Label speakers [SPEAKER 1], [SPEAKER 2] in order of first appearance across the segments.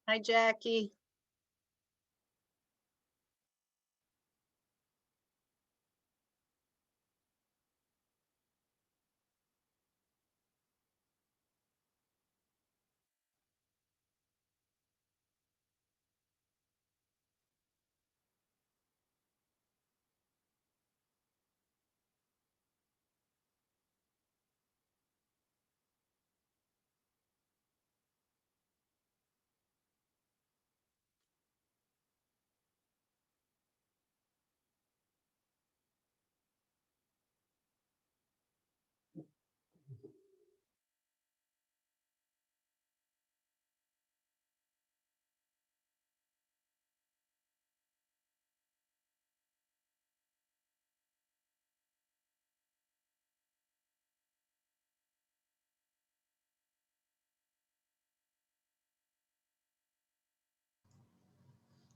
[SPEAKER 1] Hi, Jackie.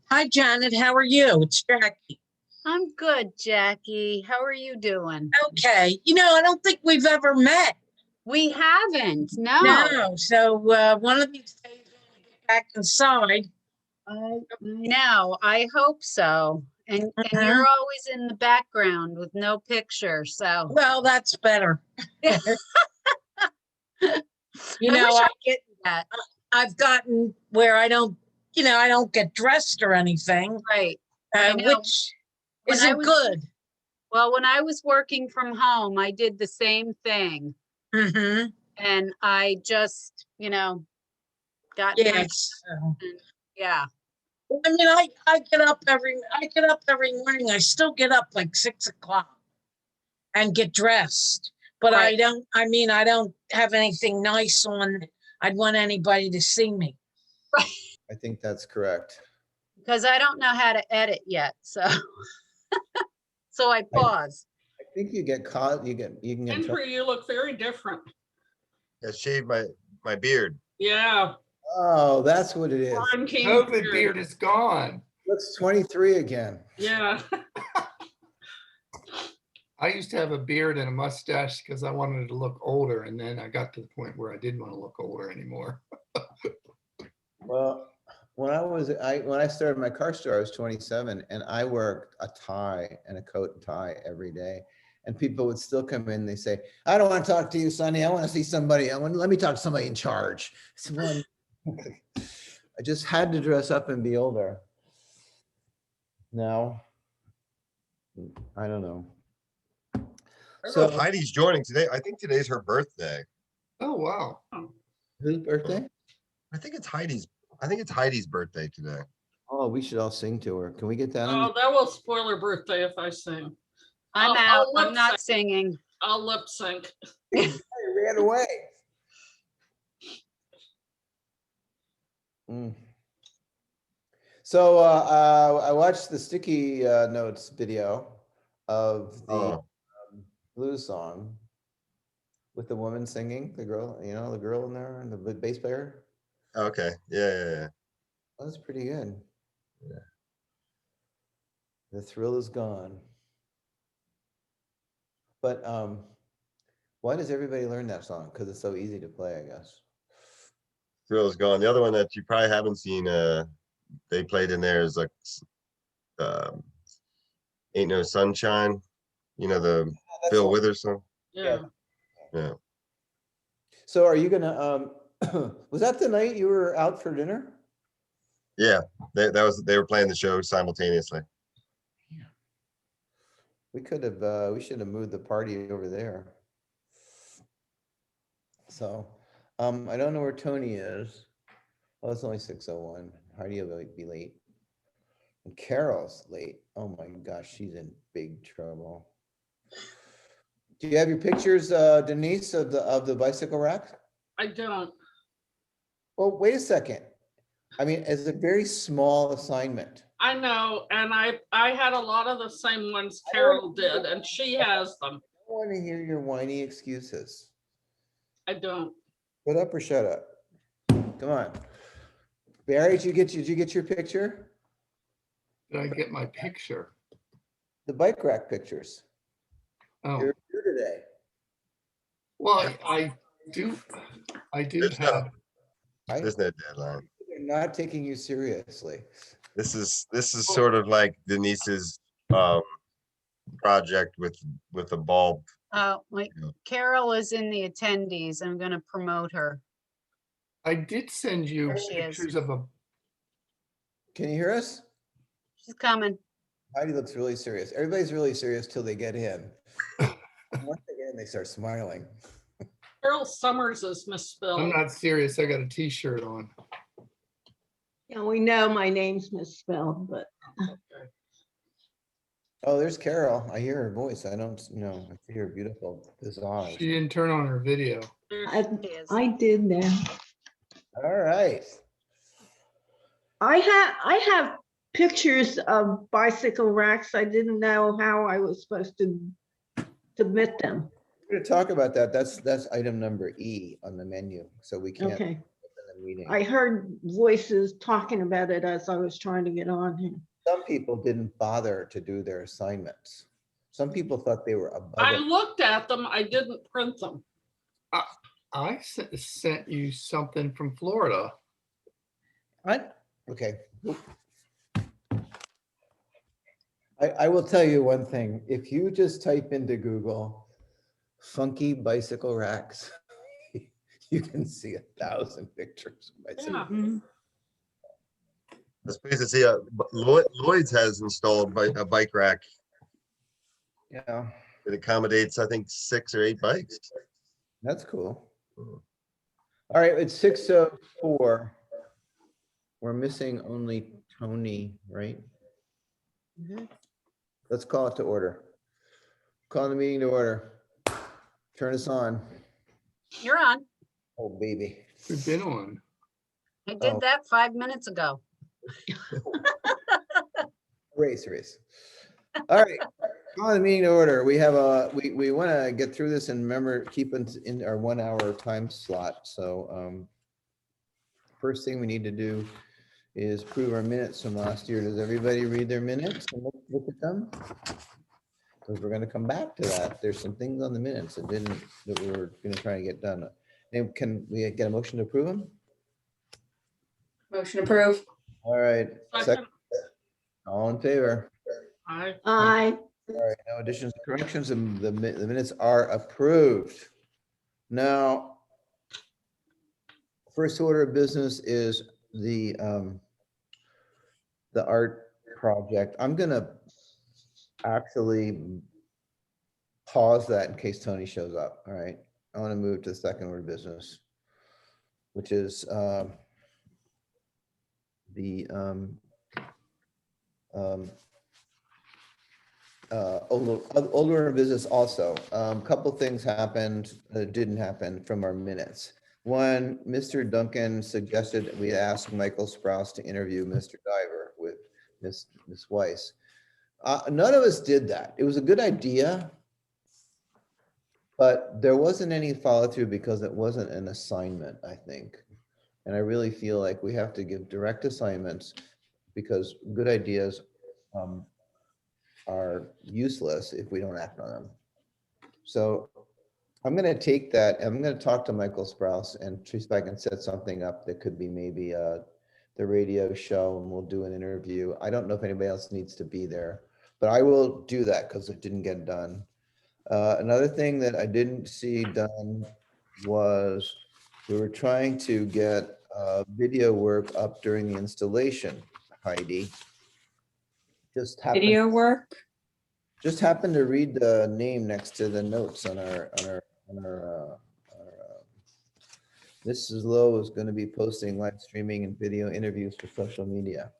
[SPEAKER 2] Hi, Janet. How are you? It's Jackie.
[SPEAKER 1] I'm good, Jackie. How are you doing?
[SPEAKER 2] Okay. I don't think we've ever met.
[SPEAKER 1] We haven't. No.
[SPEAKER 2] No. So one of these days when we get back inside.
[SPEAKER 1] No, I hope so. And you're always in the background with no picture. So
[SPEAKER 2] Well, that's better.
[SPEAKER 1] I get that.
[SPEAKER 2] I've gotten where I don't get dressed or anything.
[SPEAKER 1] Right.
[SPEAKER 2] Which
[SPEAKER 1] When I
[SPEAKER 2] isn't good.
[SPEAKER 1] Well, when I was working from home, I did the same thing.
[SPEAKER 2] Mm-hmm.
[SPEAKER 1] And I just, got
[SPEAKER 2] Yes.
[SPEAKER 1] yeah.
[SPEAKER 2] I mean, I get up every morning. I still get up like 6 o'clock and get dressed. But
[SPEAKER 1] Right.
[SPEAKER 2] I don't have anything nice on. I'd want anybody to see me.
[SPEAKER 3] I think that's correct.
[SPEAKER 1] Because I don't know how to edit yet. So so I pause.
[SPEAKER 3] I think you get caught. You can get in trouble.
[SPEAKER 4] Henry, you look very different.
[SPEAKER 5] I shaved my beard.
[SPEAKER 4] Yeah.
[SPEAKER 3] Oh, that's what it is.
[SPEAKER 4] Quarantine
[SPEAKER 6] COVID beard is gone.
[SPEAKER 3] Looks 23 again.
[SPEAKER 4] Yeah.
[SPEAKER 6] I used to have a beard and a mustache because I wanted to look older, and then I got to the point where I didn't want to look older anymore.
[SPEAKER 3] Well, when I started my car store, I was 27, and I worked a tie and a coat and tie every day. And people would still come in. They say, "I don't want to talk to you, Sonny. I want to see somebody. Let me talk to somebody in charge." I just had to dress up and be older. Now, I don't know.
[SPEAKER 5] I don't know if Heidi's joining today. I think today's her birthday.
[SPEAKER 6] Oh, wow.
[SPEAKER 3] Whose birthday?
[SPEAKER 5] I think it's Heidi's birthday today.
[SPEAKER 3] Oh, we should all sing to her. Can we get that on?
[SPEAKER 4] Oh, that will spoil her birthday if I sing.
[SPEAKER 1] I'm
[SPEAKER 4] I'll
[SPEAKER 1] out. I'm
[SPEAKER 4] lip
[SPEAKER 1] not
[SPEAKER 4] sync.
[SPEAKER 1] singing.
[SPEAKER 4] I'll lip sync.
[SPEAKER 3] He ran away. So I watched the Sticky Notes video of the blues song with the woman singing, the girl in there, and the bass player.
[SPEAKER 5] Okay. Yeah.
[SPEAKER 3] That was pretty good.
[SPEAKER 5] Yeah.
[SPEAKER 3] The thrill is gone. But why does everybody learn that song? Because it's so easy to play, I guess.
[SPEAKER 5] Thrill is gone. The other one that you probably haven't seen, they played in there is like Ain't No Sunshine. The Bill Withers song.
[SPEAKER 4] Yeah.
[SPEAKER 5] Yeah.
[SPEAKER 3] So are you gonna was that the night you were out for dinner?
[SPEAKER 5] Yeah. They were playing the show simultaneously.
[SPEAKER 3] We should have moved the party over there. So I don't know where Tony is. Oh, it's only 6:01. Heidi will be late. And Carol's late. Oh my gosh, she's in big trouble. Do you have your pictures, Denise, of the bicycle rack?
[SPEAKER 4] I don't.
[SPEAKER 3] Well, wait a second. I mean, it's a very small assignment.
[SPEAKER 4] I know. And I had a lot of the same ones Carol did, and she has them.
[SPEAKER 3] I don't want to hear your whiny excuses.
[SPEAKER 4] I don't.
[SPEAKER 3] Shut up or shut up. Come on. Barry, did you get your picture?
[SPEAKER 6] Did I get my picture?
[SPEAKER 3] The bike rack pictures.
[SPEAKER 6] Oh,
[SPEAKER 3] You're here today.
[SPEAKER 6] well, I do
[SPEAKER 5] There's
[SPEAKER 6] have.
[SPEAKER 5] no deadline.
[SPEAKER 3] Not taking you seriously.
[SPEAKER 5] This is sort of like Denise's project with a bulb.
[SPEAKER 1] Like
[SPEAKER 5] Yeah.
[SPEAKER 1] Carol is in the attendees. I'm gonna promote her.
[SPEAKER 6] I did send you
[SPEAKER 1] There she is.
[SPEAKER 6] pictures of a,
[SPEAKER 3] Can you hear us?
[SPEAKER 1] She's coming.
[SPEAKER 3] Heidi looks really serious. Everybody's really serious till they get in. Once they get in, they start smiling.
[SPEAKER 4] Carol Summers is
[SPEAKER 6] I'm
[SPEAKER 4] misspelled.
[SPEAKER 6] not serious. I got a t-shirt on.
[SPEAKER 7] Yeah, we know my name's misspelled, but
[SPEAKER 3] Oh, there's Carol. I hear her voice. I don't know. I see her beautiful visage.
[SPEAKER 6] She didn't turn on her video.
[SPEAKER 4] There
[SPEAKER 7] I,
[SPEAKER 4] she is.
[SPEAKER 7] I did now.
[SPEAKER 3] All right.
[SPEAKER 7] I have pictures of bicycle racks. I didn't know how I was supposed to submit them.
[SPEAKER 3] We're going to talk about that. That's item number E on the menu. So we can't
[SPEAKER 7] Okay.
[SPEAKER 3] open the meeting.
[SPEAKER 7] I heard voices talking about it as I was trying to get on here.
[SPEAKER 3] Some people didn't bother to do their assignments. Some people thought they were above
[SPEAKER 4] I
[SPEAKER 3] it.
[SPEAKER 4] looked at them. I didn't print them.
[SPEAKER 6] I sent you something from Florida.
[SPEAKER 3] What? Okay. I will tell you one thing. If you just type into Google funky bicycle racks, you can see 1,000 pictures. Of bicycle.
[SPEAKER 4] Yeah.
[SPEAKER 5] I was pleased to see Lloyd's has installed a bike rack.
[SPEAKER 3] Yeah,
[SPEAKER 5] It accommodates, I think, 6 or 8 bikes.
[SPEAKER 3] that's cool. All right, it's 6:04. We're missing only Tony, right? Let's call it to order. Call the meeting to order. Turn us on.
[SPEAKER 1] You're on.
[SPEAKER 3] Oh, baby.
[SPEAKER 6] We've been on.
[SPEAKER 1] I did
[SPEAKER 3] Oh.
[SPEAKER 1] that 5 minutes ago.
[SPEAKER 3] Race. All right, call the meeting to order. We have we want to get through this and remember, keep it in our 1 hour time slot. So first thing we need to do is prove our minutes from last year. Does everybody read their minutes and look at them? Because we're going to come back to that. There's some things on the minutes that we were going to try and get done. And can we get a motion to approve them?
[SPEAKER 8] Motion approved.
[SPEAKER 3] All right,
[SPEAKER 4] Second.
[SPEAKER 3] second. All in favor?
[SPEAKER 4] I
[SPEAKER 7] I,
[SPEAKER 3] All right, no additions or corrections, and the minutes are approved. Now, first order of business is the art project. I'm gonna actually pause that in case Tony shows up, all right? I want to move to the second order of business, which is the older business also. Couple things happened that didn't happen from our minutes. One, Mr. Duncan suggested we ask Michael Sprouse to interview Mr. Diver with Miss Weiss. None of us did that. It was a good idea, but there wasn't any follow through because it wasn't an assignment, I think. And I really feel like we have to give direct assignments because good ideas are useless if we don't act on them. So I'm going to take that. I'm going to talk to Michael Sprouse and see if I can set something up that could be maybe the radio show, and we'll do an interview. I don't know if anybody else needs to be there, but I will do that because it didn't get done. Another thing that I didn't see done was we were trying to get video work up during the installation, Heidi. Just happened to read the name next to the notes on our Mrs. Lowe is going to be posting live streaming and video interviews for social media.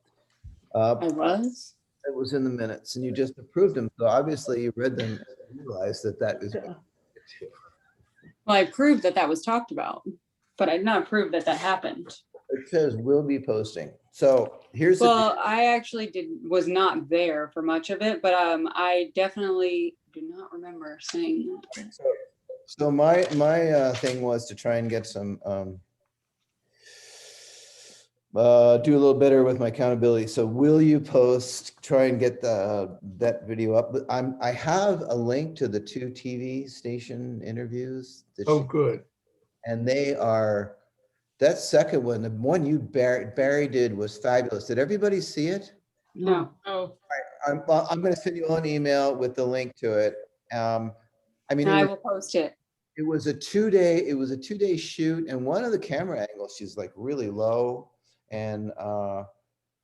[SPEAKER 8] I was.
[SPEAKER 3] It was in the minutes and you just approved them. So obviously you read them and realized that is.
[SPEAKER 8] Well, I proved that was talked about, but I did not prove that happened.
[SPEAKER 3] It says will be posting. So here's
[SPEAKER 8] Well, I actually was not there for much of it, but I definitely do not remember saying that.
[SPEAKER 3] So my thing was to try and get some do a little better with my accountability. So will you post, try and get that video up? But I have a link to the 2 TV station interviews.
[SPEAKER 6] Oh, good.
[SPEAKER 3] And they are That second one, the one Barry did was fabulous. Did everybody see it?
[SPEAKER 8] No.
[SPEAKER 4] Oh,
[SPEAKER 3] I'm going to send you an email with the link to it. I mean,
[SPEAKER 8] I will post it.
[SPEAKER 3] it was a 2-day shoot, and one of the camera angles, she's like really low, and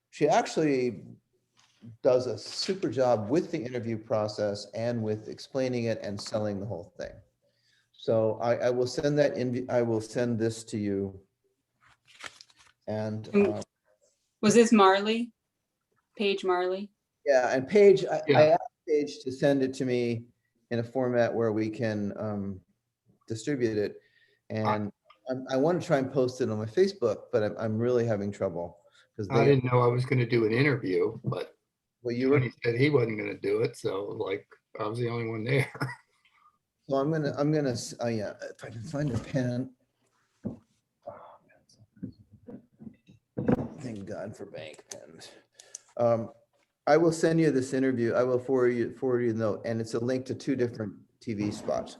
[SPEAKER 3] she actually does a super job with the interview process and with explaining it and selling the whole thing. So I will send that in. I will send this to you. And
[SPEAKER 8] Was this Marley? Paige Marley?
[SPEAKER 3] yeah, and Paige, I
[SPEAKER 6] Yeah.
[SPEAKER 3] asked Paige to send it to me in a format where we can distribute it. And I want to try and post it on my Facebook, but I'm really having trouble because
[SPEAKER 6] I didn't know I was gonna do an interview, but
[SPEAKER 3] well, you were.
[SPEAKER 6] Tony said he wasn't gonna do it, so like, I was the only one there.
[SPEAKER 3] So I'm gonna, yeah, if I can find a pen. Oh, thank God for bank pens. I will send you this interview. I will forward you the note, and it's a link to 2 different TV spots.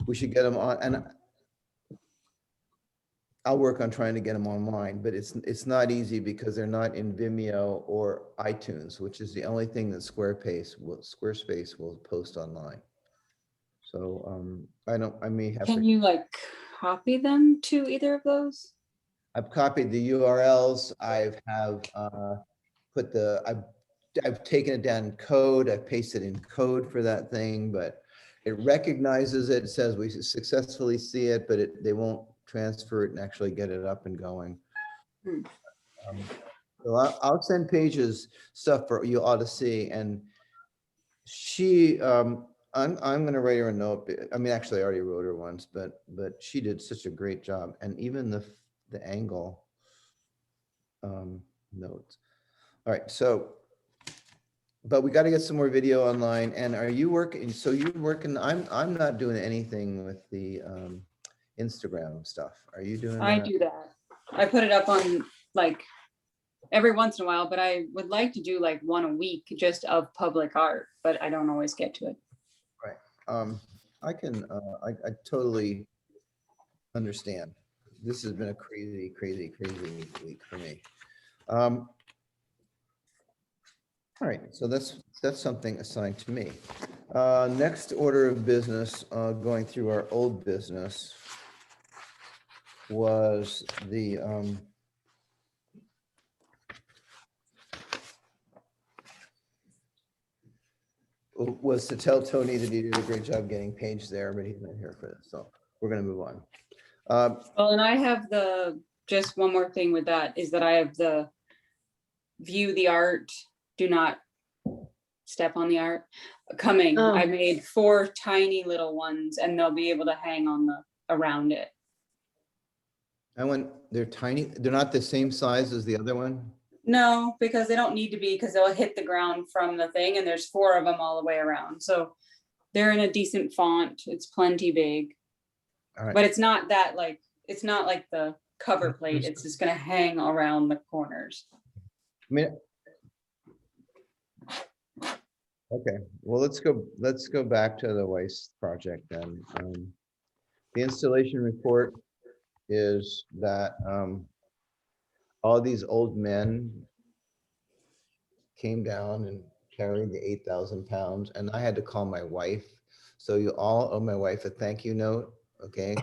[SPEAKER 3] We should get them on, and I'll work on trying to get them online, but it's not easy because they're not in Vimeo or iTunes, which is the only thing that Squarespace will post online. So I may have
[SPEAKER 8] Can
[SPEAKER 3] to.
[SPEAKER 8] you like copy them to either of those?
[SPEAKER 3] I've copied the URLs. I've taken it down in code. I've pasted in code for that thing, but it recognizes it. It says we successfully see it, but they won't transfer it and actually get it up and going. So I'll send Paige's stuff for you all to see. And she, I'm going to write her a note. I mean, actually, I already wrote her once, but she did such a great job. And even the angle notes. All right, so, but we got to get some more video online. And are you working? So you're working. I'm not doing anything with the Instagram stuff. Are you doing
[SPEAKER 8] I
[SPEAKER 3] that?
[SPEAKER 8] do that. I put it up on like every once in a while, but I would like to do like one a week just of public art, but I don't always get to it.
[SPEAKER 3] I can, I totally understand. This has been a crazy week for me. All right, so that's something assigned to me. Next order of business, going through our old business, was the was to tell Tony that he did a great job getting Paige there, but he's not here for this, so we're gonna move on.
[SPEAKER 8] Well, and I have just one more thing with that is that I have the view the art, do not step on the art coming.
[SPEAKER 7] Oh.
[SPEAKER 8] I made 4 tiny little ones and they'll be able to hang on around it.
[SPEAKER 3] They're tiny, they're not the same size as the other one?
[SPEAKER 8] No, because they don't need to be because they'll hit the ground from the thing and there's 4 of them all the way around. So they're in a decent font. It's plenty big.
[SPEAKER 3] All right.
[SPEAKER 8] But it's not that like, it's not like the cover plate. It's just gonna hang around the corners.
[SPEAKER 3] I mean, okay, well, let's go back to the WEISS project then. The installation report is that all these old men came down and carried the 8,000 pounds, and I had to call my wife. So you all owe my wife a thank you note, okay?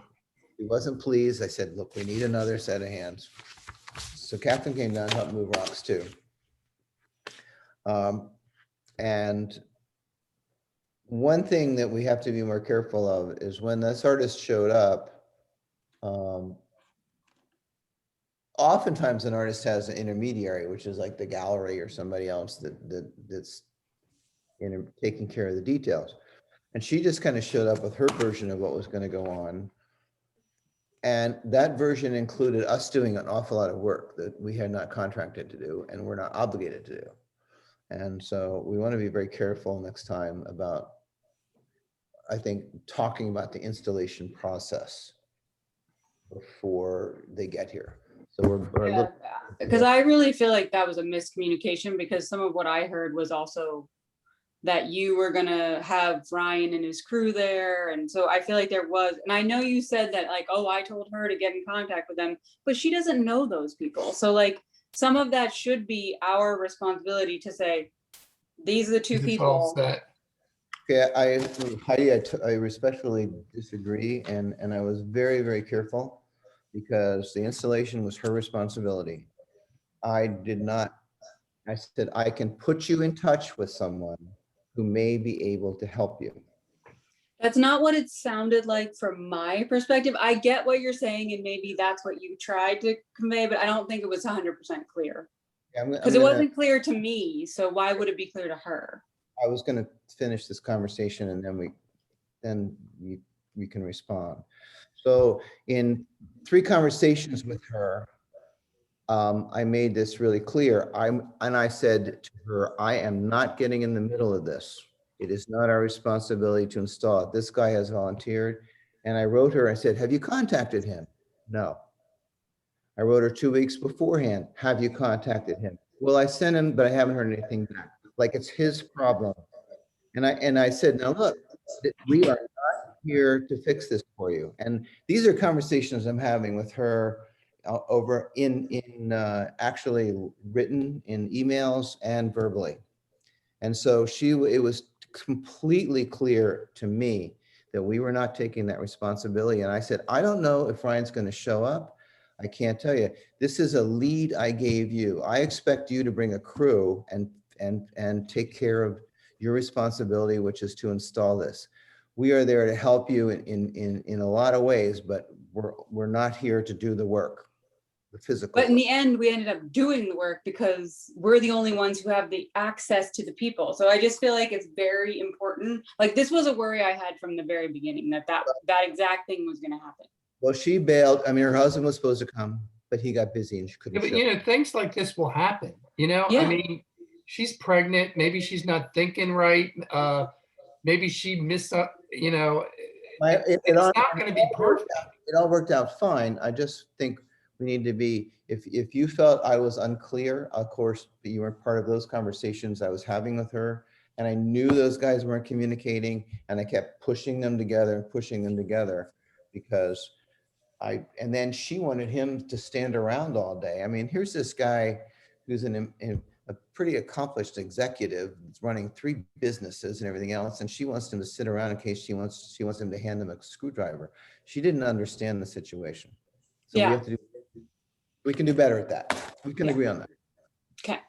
[SPEAKER 3] She wasn't pleased. I said, look, we need another set of hands. So Catherine came down and helped move rocks too. And one thing that we have to be more careful of is when this artist showed up, oftentimes an artist has an intermediary, which is like the gallery or somebody else that's taking care of the details. And she just kind of showed up with her version of what was going to go on. And that version included us doing an awful lot of work that we had not contracted to do and we're not obligated to do. And so we want to be very careful next time about, I think, talking about the installation process before they get here. So we're a little,
[SPEAKER 8] Because I really feel like that was a miscommunication because some of what I heard was also that you were gonna have Ryan and his crew there. And so I feel like there was, and I know you said that like, oh, I told her to get in contact with them, but she doesn't know those people. So like some of that should be our responsibility to say, these are the two
[SPEAKER 6] It's all
[SPEAKER 8] people.
[SPEAKER 6] set.
[SPEAKER 3] Okay, Heidi, I respectfully disagree, and I was very, very careful because the installation was her responsibility. I did not, I said, I can put you in touch with someone who may be able to help you.
[SPEAKER 8] That's not what it sounded like from my perspective. I get what you're saying, and maybe that's what you tried to convey, but I don't think it was 100% clear. Because it wasn't clear to me, so why would it be clear to her?
[SPEAKER 3] I was gonna finish this conversation and then we can respond. So in 3 conversations with her, I made this really clear. And I said to her, I am not getting in the middle of this. It is not our responsibility to install it. This guy has volunteered. And I wrote her, I said, have you contacted him? No. I wrote her 2 weeks beforehand. Have you contacted him? Well, I sent him, but I haven't heard anything back. Like it's his problem. And I said, now look, we are not here to fix this for you. And these are conversations I'm having with her over actually written in emails and verbally. And so it was completely clear to me that we were not taking that responsibility. And I said, I don't know if Ryan's going to show up. I can't tell you. This is a lead I gave you. I expect you to bring a crew and take care of your responsibility, which is to install this. We are there to help you in a lot of ways, but we're not here to do the work, the physical.
[SPEAKER 8] But in the end, we ended up doing the work because we're the only ones who have the access to the people. So I just feel like it's very important. Like this was a worry I had from the very beginning, that exact thing was going to happen.
[SPEAKER 3] Well, she bailed. I mean, her husband was supposed to come, but he got busy and she couldn't
[SPEAKER 6] But
[SPEAKER 3] show.
[SPEAKER 6] you know, things like this will happen, you know,
[SPEAKER 8] Yeah.
[SPEAKER 6] I mean, she's pregnant, maybe she's not thinking right. Maybe she missed up, you know, it's not going to be perfect.
[SPEAKER 3] It all worked out fine. I just think we need to be, if you felt I was unclear, of course, you weren't part of those conversations I was having with her. And I knew those guys weren't communicating and I kept pushing them together because and then she wanted him to stand around all day. I mean, here's this guy who's a pretty accomplished executive running 3 businesses and everything else. And she wants him to sit around in case she wants him to hand him a screwdriver. She didn't understand the situation. So
[SPEAKER 8] Yeah.
[SPEAKER 3] we can do better at that. We can agree on that.
[SPEAKER 8] Okay.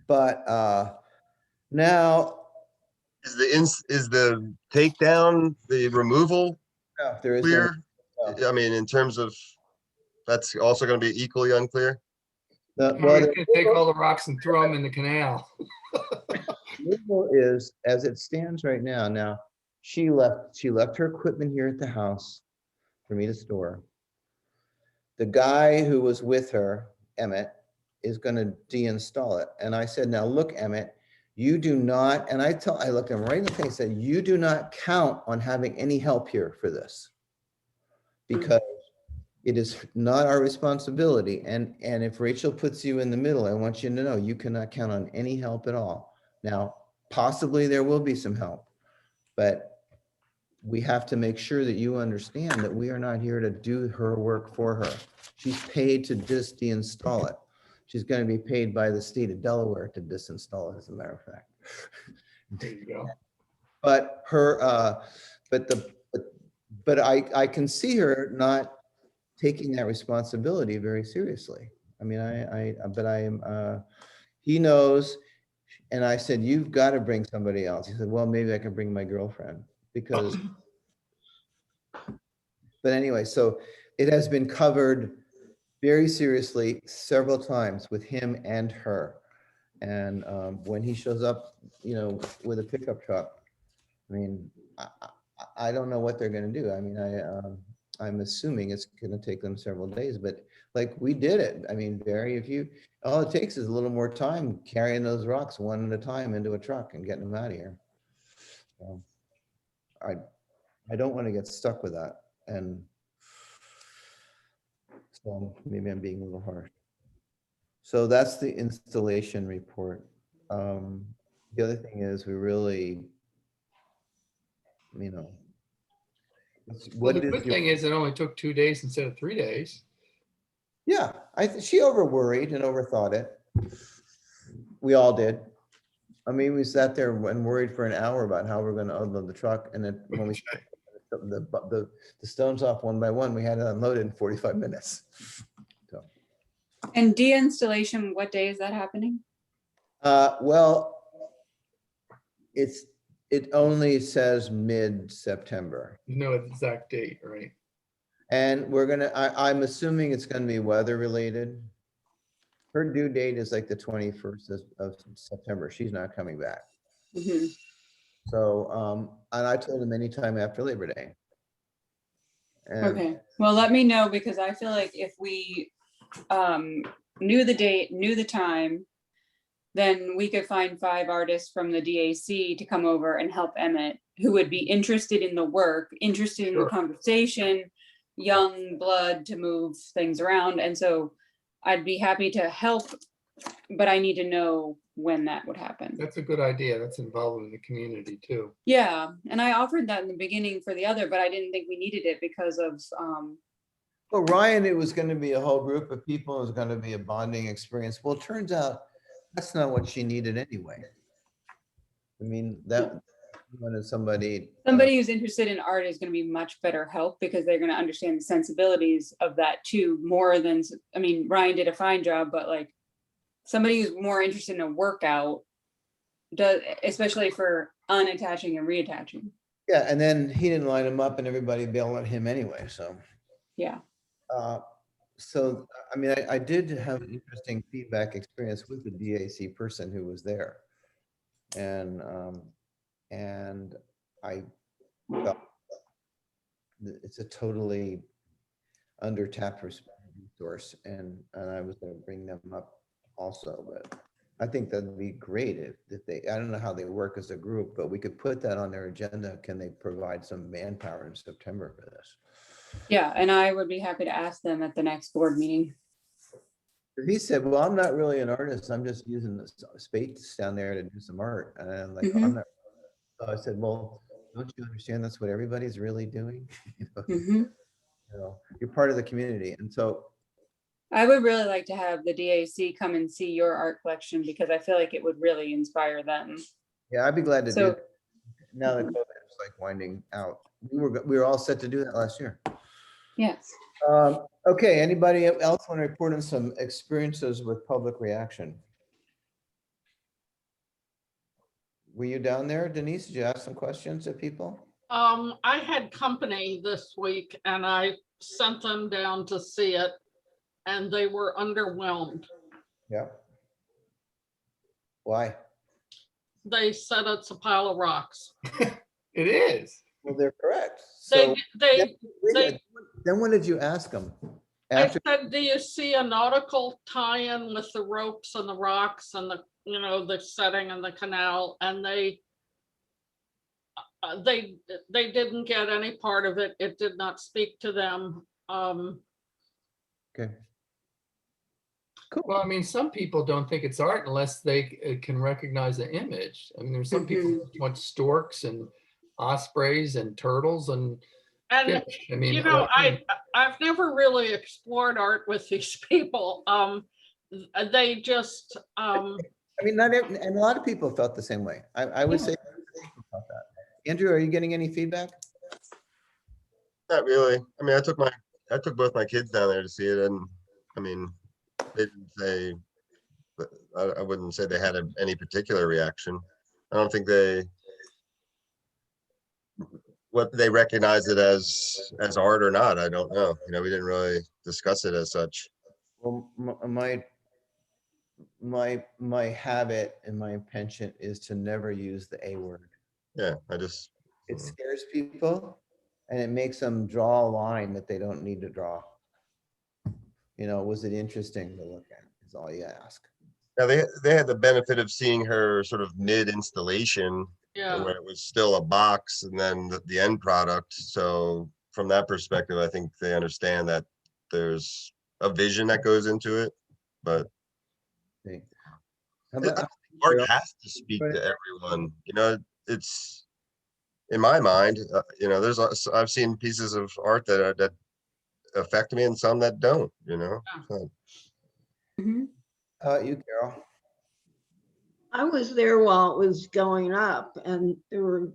[SPEAKER 3] But now
[SPEAKER 5] Is the takedown, the removal
[SPEAKER 3] there is
[SPEAKER 5] clear?
[SPEAKER 3] no-
[SPEAKER 5] I mean, in terms of, that's also going to be equally unclear?
[SPEAKER 3] well,
[SPEAKER 6] We're going to take all the rocks and throw them in the canal.
[SPEAKER 3] removal is as it stands right now. Now she left her equipment here at the house for me to store. The guy who was with her, Emmett, is going to deinstall it. And I said, now look, Emmett, you do not, and I looked him right in the face, said, you do not count on having any help here for this because it is not our responsibility. And if Rachel puts you in the middle, I want you to know you cannot count on any help at all. Now, possibly there will be some help, but we have to make sure that you understand that we are not here to do her work for her. She's paid to just deinstall it. She's going to be paid by the state of Delaware to disinstall it, as a matter of fact.
[SPEAKER 6] There you go.
[SPEAKER 3] But but I can see her not taking that responsibility very seriously. I mean, he knows. And I said, you've got to bring somebody else. He said, well, maybe I can bring my girlfriend because, but anyway, so it has been covered very seriously several times with him and her. And when he shows up, you know, with a pickup truck, I mean, I don't know what they're going to do. I mean, I'm assuming it's going to take them several days, but like we did it. I mean, Barry, all it takes is a little more time carrying those rocks one at a time into a truck and getting them out of here. So I don't want to get stuck with that. And so maybe I'm being a little harsh. So that's the installation report. The other thing is we really, you know,
[SPEAKER 6] Well,
[SPEAKER 3] what
[SPEAKER 6] the
[SPEAKER 3] is
[SPEAKER 6] good
[SPEAKER 3] your,
[SPEAKER 6] thing is it only took 2 days instead of 3 days.
[SPEAKER 3] yeah, she over worried and overthought it. We all did. I mean, we sat there and worried for an hour about how we're gonna unload the truck, and then when we took the stones off one by one, we had it unloaded in 45 minutes. So,
[SPEAKER 8] And de-installation, what day is that happening?
[SPEAKER 3] well, it only says mid-September.
[SPEAKER 6] No exact date, right?
[SPEAKER 3] And we're gonna, I'm assuming it's gonna be weather related. Her due date is like the 21st of September. She's not coming back.
[SPEAKER 8] Mhm.
[SPEAKER 3] So, and I told him anytime after Labor Day. And
[SPEAKER 8] Okay, well, let me know, because I feel like if we knew the date, knew the time, then we could find 5 artists from the DAC to come over and help Emmett, who would be interested in the work, interested in the
[SPEAKER 6] Sure.
[SPEAKER 8] conversation, young blood to move things around. And so I'd be happy to help, but I need to know when that would happen.
[SPEAKER 6] That's a good idea. That's involving the community too.
[SPEAKER 8] Yeah, and I offered that in the beginning for the other, but I didn't think we needed it because of,
[SPEAKER 3] well, Ryan, it was gonna be a whole group of people. It was gonna be a bonding experience. Well, it turns out that's not what she needed anyway. I mean, that wanted somebody.
[SPEAKER 8] somebody who's interested in art is going to be much better help, because they're going to understand the sensibilities of that too, more than, I mean, Ryan did a fine job, but like somebody who's more interested in a workout does, especially for unattaching and reattaching.
[SPEAKER 3] Yeah, and then he didn't line him up and everybody bailed on him anyway, so.
[SPEAKER 8] Yeah.
[SPEAKER 3] So, I mean, I did have an interesting feedback experience with the DAC person who was there. And I felt that it's a totally under-tapped resource, and I was gonna bring them up also, but I think that'd be great if they, I don't know how they work as a group, but we could put that on their agenda. Can they provide some manpower in September for this?
[SPEAKER 8] Yeah, and I would be happy to ask them at the next board meeting.
[SPEAKER 3] He said, well, I'm not really an artist. I'm just using the space down there to do some art. And I'm like,
[SPEAKER 8] Mhm.
[SPEAKER 3] I'm not. So I said, well, don't you understand that's what everybody's really doing?
[SPEAKER 8] Mhm.
[SPEAKER 3] You know, you're part of the community. And so,
[SPEAKER 8] I would really like to have the DAC come and see your art collection, because I feel like it would really inspire them.
[SPEAKER 3] yeah, I'd be glad to do
[SPEAKER 8] So,
[SPEAKER 3] that. Now that COVID is like winding out. We were all set to do that last year.
[SPEAKER 8] yes.
[SPEAKER 3] Okay, anybody else want to report on some experiences with public reaction? Were you down there, Denise? Did you ask some questions of people?
[SPEAKER 4] I had company this week and I sent them down to see it and they were underwhelmed.
[SPEAKER 3] Yeah. Why?
[SPEAKER 4] They said it's a pile of rocks.
[SPEAKER 6] It is.
[SPEAKER 3] Well, they're correct. So
[SPEAKER 4] They
[SPEAKER 3] then what did you ask them?
[SPEAKER 4] I
[SPEAKER 3] After,
[SPEAKER 4] said, do you see a nautical tie-in with the ropes and the rocks and the, you know, the setting and the canal? And they didn't get any part of it. It did not speak to them.
[SPEAKER 3] okay. Cool.
[SPEAKER 6] Well, I mean, some people don't think it's art unless they can recognize the image. I mean, there's some people who want storks and ospreys and turtles and
[SPEAKER 4] And
[SPEAKER 6] fish. I mean,
[SPEAKER 4] you know,
[SPEAKER 6] like,
[SPEAKER 4] I've never really explored art with these people. They just
[SPEAKER 3] I mean, not every, and a lot of people felt the same way. I would say about that. Andrew, are you getting any feedback?
[SPEAKER 5] Not really. I mean, I took both my kids down there to see it, and I mean, they didn't say, I wouldn't say they had any particular reaction. I don't think what they recognize it as art or not. I don't know. You know, we didn't really discuss it as such.
[SPEAKER 3] Well, my habit and my penchant is to never use the A word.
[SPEAKER 5] Yeah,
[SPEAKER 3] It scares people and it makes them draw a line that they don't need to draw. You know, was it interesting to look at? Is all you ask.
[SPEAKER 5] Now they had the benefit of seeing her sort of mid installation,
[SPEAKER 4] yeah.
[SPEAKER 5] where it was still a box and then the end product. So from that perspective, I think they understand that there's a vision that goes into it. But
[SPEAKER 3] See. How about,
[SPEAKER 5] art has to speak
[SPEAKER 3] Right.
[SPEAKER 5] to everyone, you know, it's, in my mind, you know, I've seen pieces of art that affect me and some that don't, you know? So,
[SPEAKER 8] Mhm.
[SPEAKER 3] You, Carol?
[SPEAKER 7] I was there while it was going up, and there were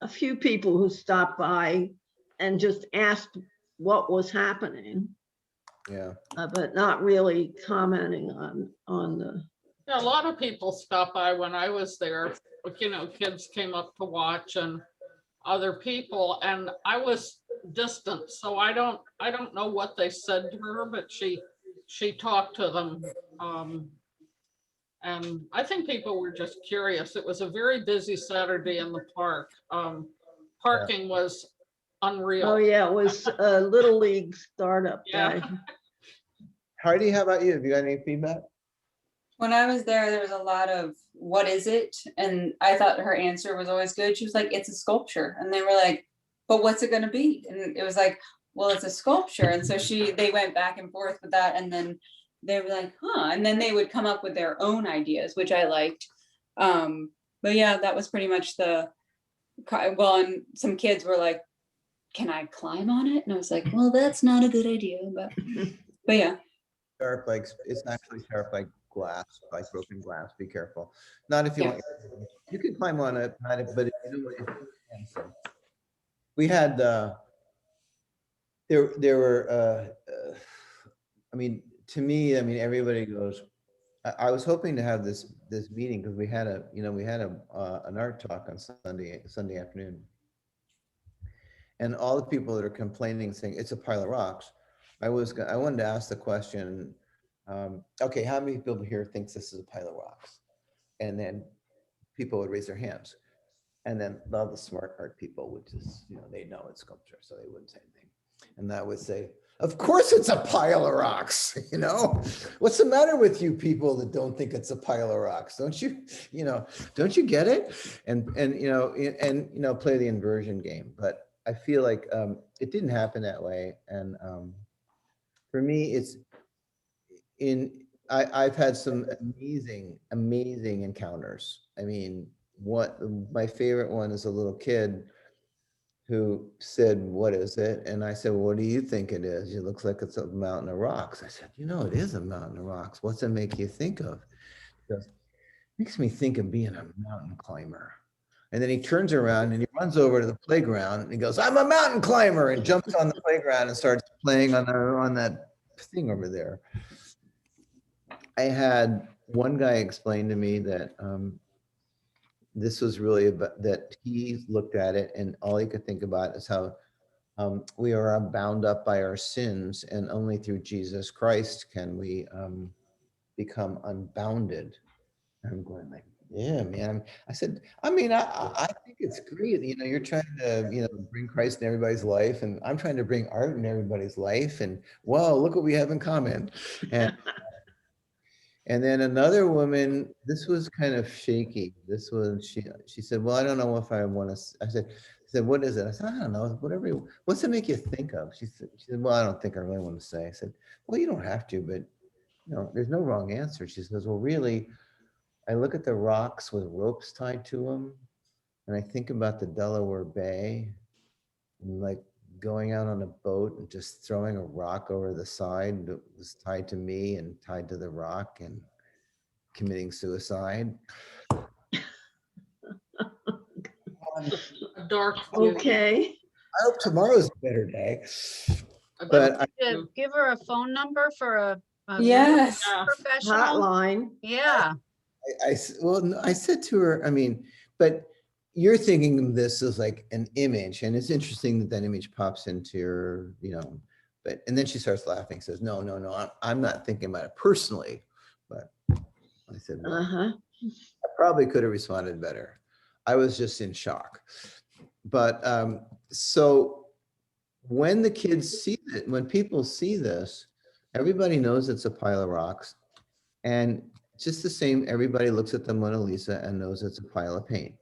[SPEAKER 7] a few people who stopped by and just asked what was happening,
[SPEAKER 3] Yeah.
[SPEAKER 7] but not really commenting on the.
[SPEAKER 4] Yeah, a lot of people stopped by when I was there. You know, kids came up to watch and other people, and I was distant, so I don't know what they said to her, but she talked to them. And I think people were just curious. It was a very busy Saturday in the park. Parking was
[SPEAKER 7] Oh,
[SPEAKER 4] unreal.
[SPEAKER 7] yeah, it was a Little League startup
[SPEAKER 4] Yeah.
[SPEAKER 7] day.
[SPEAKER 3] Heidi, how about you? Have you got any feedback?
[SPEAKER 8] When I was there was a lot of, what is it? And I thought her answer was always good. She was like, it's a sculpture. And they were like, but what's it gonna be? And it was like, well, it's a sculpture. And so they went back and forth with that. And then they were like, huh. And then they would come up with their own ideas, which I liked. But yeah, that was pretty much well, and some kids were like, can I climb on it? And I was like, well, that's not a good idea, but yeah.
[SPEAKER 3] Sharp, like, it's actually sharp like glass, like broken glass. Be careful. Not if you
[SPEAKER 8] Yeah.
[SPEAKER 3] want. You can climb on it, but if you know what we had, there were, I mean, to me, I mean, everybody goes, I was hoping to have this meeting because we had an art talk on Sunday afternoon. And all the people that are complaining, saying it's a pile of rocks, I wanted to ask the question, okay, how many people here thinks this is a pile of rocks? And then people would raise their hands. And then all the smart art people would just, they know it's sculpture, so they wouldn't say anything. And I would say, of course it's a pile of rocks, What's the matter with you people that don't think it's a pile of rocks? Don't you get it? And play the inversion game. But I feel like it didn't happen that way. And for me, I've had some amazing encounters. I mean, my favorite one is a little kid who said, what is it? And I said, well, what do you think it is? It looks like it's a mountain of rocks. I said, it is a mountain of rocks. What's it make you think of? He goes, makes me think of being a mountain climber. And then he turns around and he runs over to the playground and he goes, I'm a mountain climber, and jumps on the playground and starts playing on that thing over there. I had one guy explain to me that this was really about, that he looked at it and all he could think about is how we are bound up by our sins, and only through Jesus Christ can we become unbounded. And I'm going like, yeah, man. I said, I mean, I think it's great. You're trying to, bring Christ in everybody's life, and I'm trying to bring art in everybody's life. And wow, look what we have in common. And then another woman, this was kind of shaky. This was, she said, well, I don't know if I want to, I said, what is it? I said, I don't know, whatever, what's it make you think of? She said, well, I don't think I really want to say. I said, well, you don't have to, but there's no wrong answer. She says, well, really, I look at the rocks with ropes tied to them, and I think about the Delaware Bay, and like going out on a boat and just throwing a rock over the side that was tied to me and tied to the rock and committing suicide.
[SPEAKER 4] A dark view.
[SPEAKER 7] Okay.
[SPEAKER 3] I hope tomorrow's a better day.
[SPEAKER 4] A
[SPEAKER 3] But
[SPEAKER 4] dark
[SPEAKER 1] Yeah,
[SPEAKER 4] view.
[SPEAKER 1] give her a phone number for a
[SPEAKER 8] Yes.
[SPEAKER 4] Yeah.
[SPEAKER 1] professional.
[SPEAKER 7] Hotline.
[SPEAKER 1] Yeah.
[SPEAKER 3] I said to her, I mean, but you're thinking of this as like an image, and it's interesting that image pops into your, but, and then she starts laughing, says, no, I'm not thinking about it personally. But I said, well, I probably could have responded better. I was just in shock. But so when the kids see it, when people see this, everybody knows it's a pile of rocks. And just the same, everybody looks at the Mona Lisa and knows it's a pile of paint.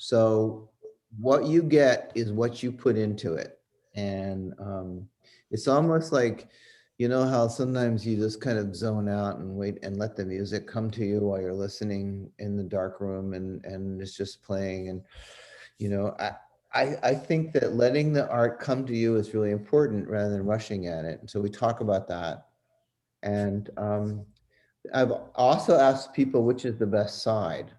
[SPEAKER 3] So what you get is what you put into it. And it's almost like you know how sometimes you just kind of zone out and wait and let the music come to you while you're listening in the dark room and it's just playing. And, you know, I think that letting the art come to you is really important rather than rushing at it. And so we talk about that. And I've also asked people which is the best side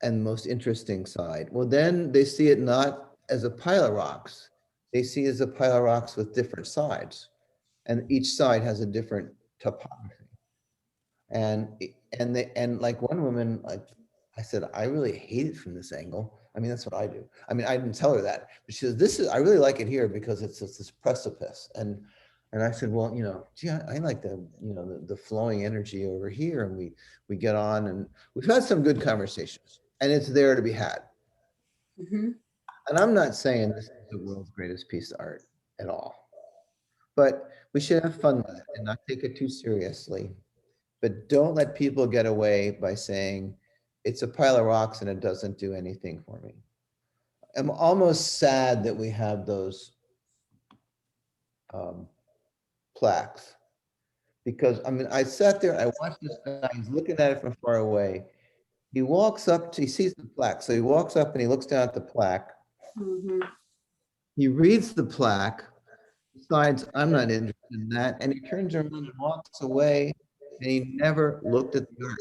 [SPEAKER 3] and most interesting side. Well, then they see it not as a pile of rocks. They see it as a pile of rocks with different sides. And each side has a different topography. And like one woman, like I said, I really hate it from this angle. I mean, that's what I do. I mean, I didn't tell her that, but she says, I really like it here because it's this precipice. And I said, well, you know, gee, I like the flowing energy over here. And we get on and we've had some good conversations and it's there to be had.
[SPEAKER 8] Mhm.
[SPEAKER 3] And I'm not saying this is the world's greatest piece of art at all, but we should have fun with it and not take it too seriously. But don't let people get away by saying it's a pile of rocks and it doesn't do anything for me. I'm almost sad that we have those plaques because I mean, I sat there, I watched this guy, he's looking at it from far away. He walks up, he sees the plaque. So he walks up and he looks down at the plaque.
[SPEAKER 8] Mhm.
[SPEAKER 3] He reads the plaque, decides I'm not interested in that, and he turns around and walks away, and he never looked at the art.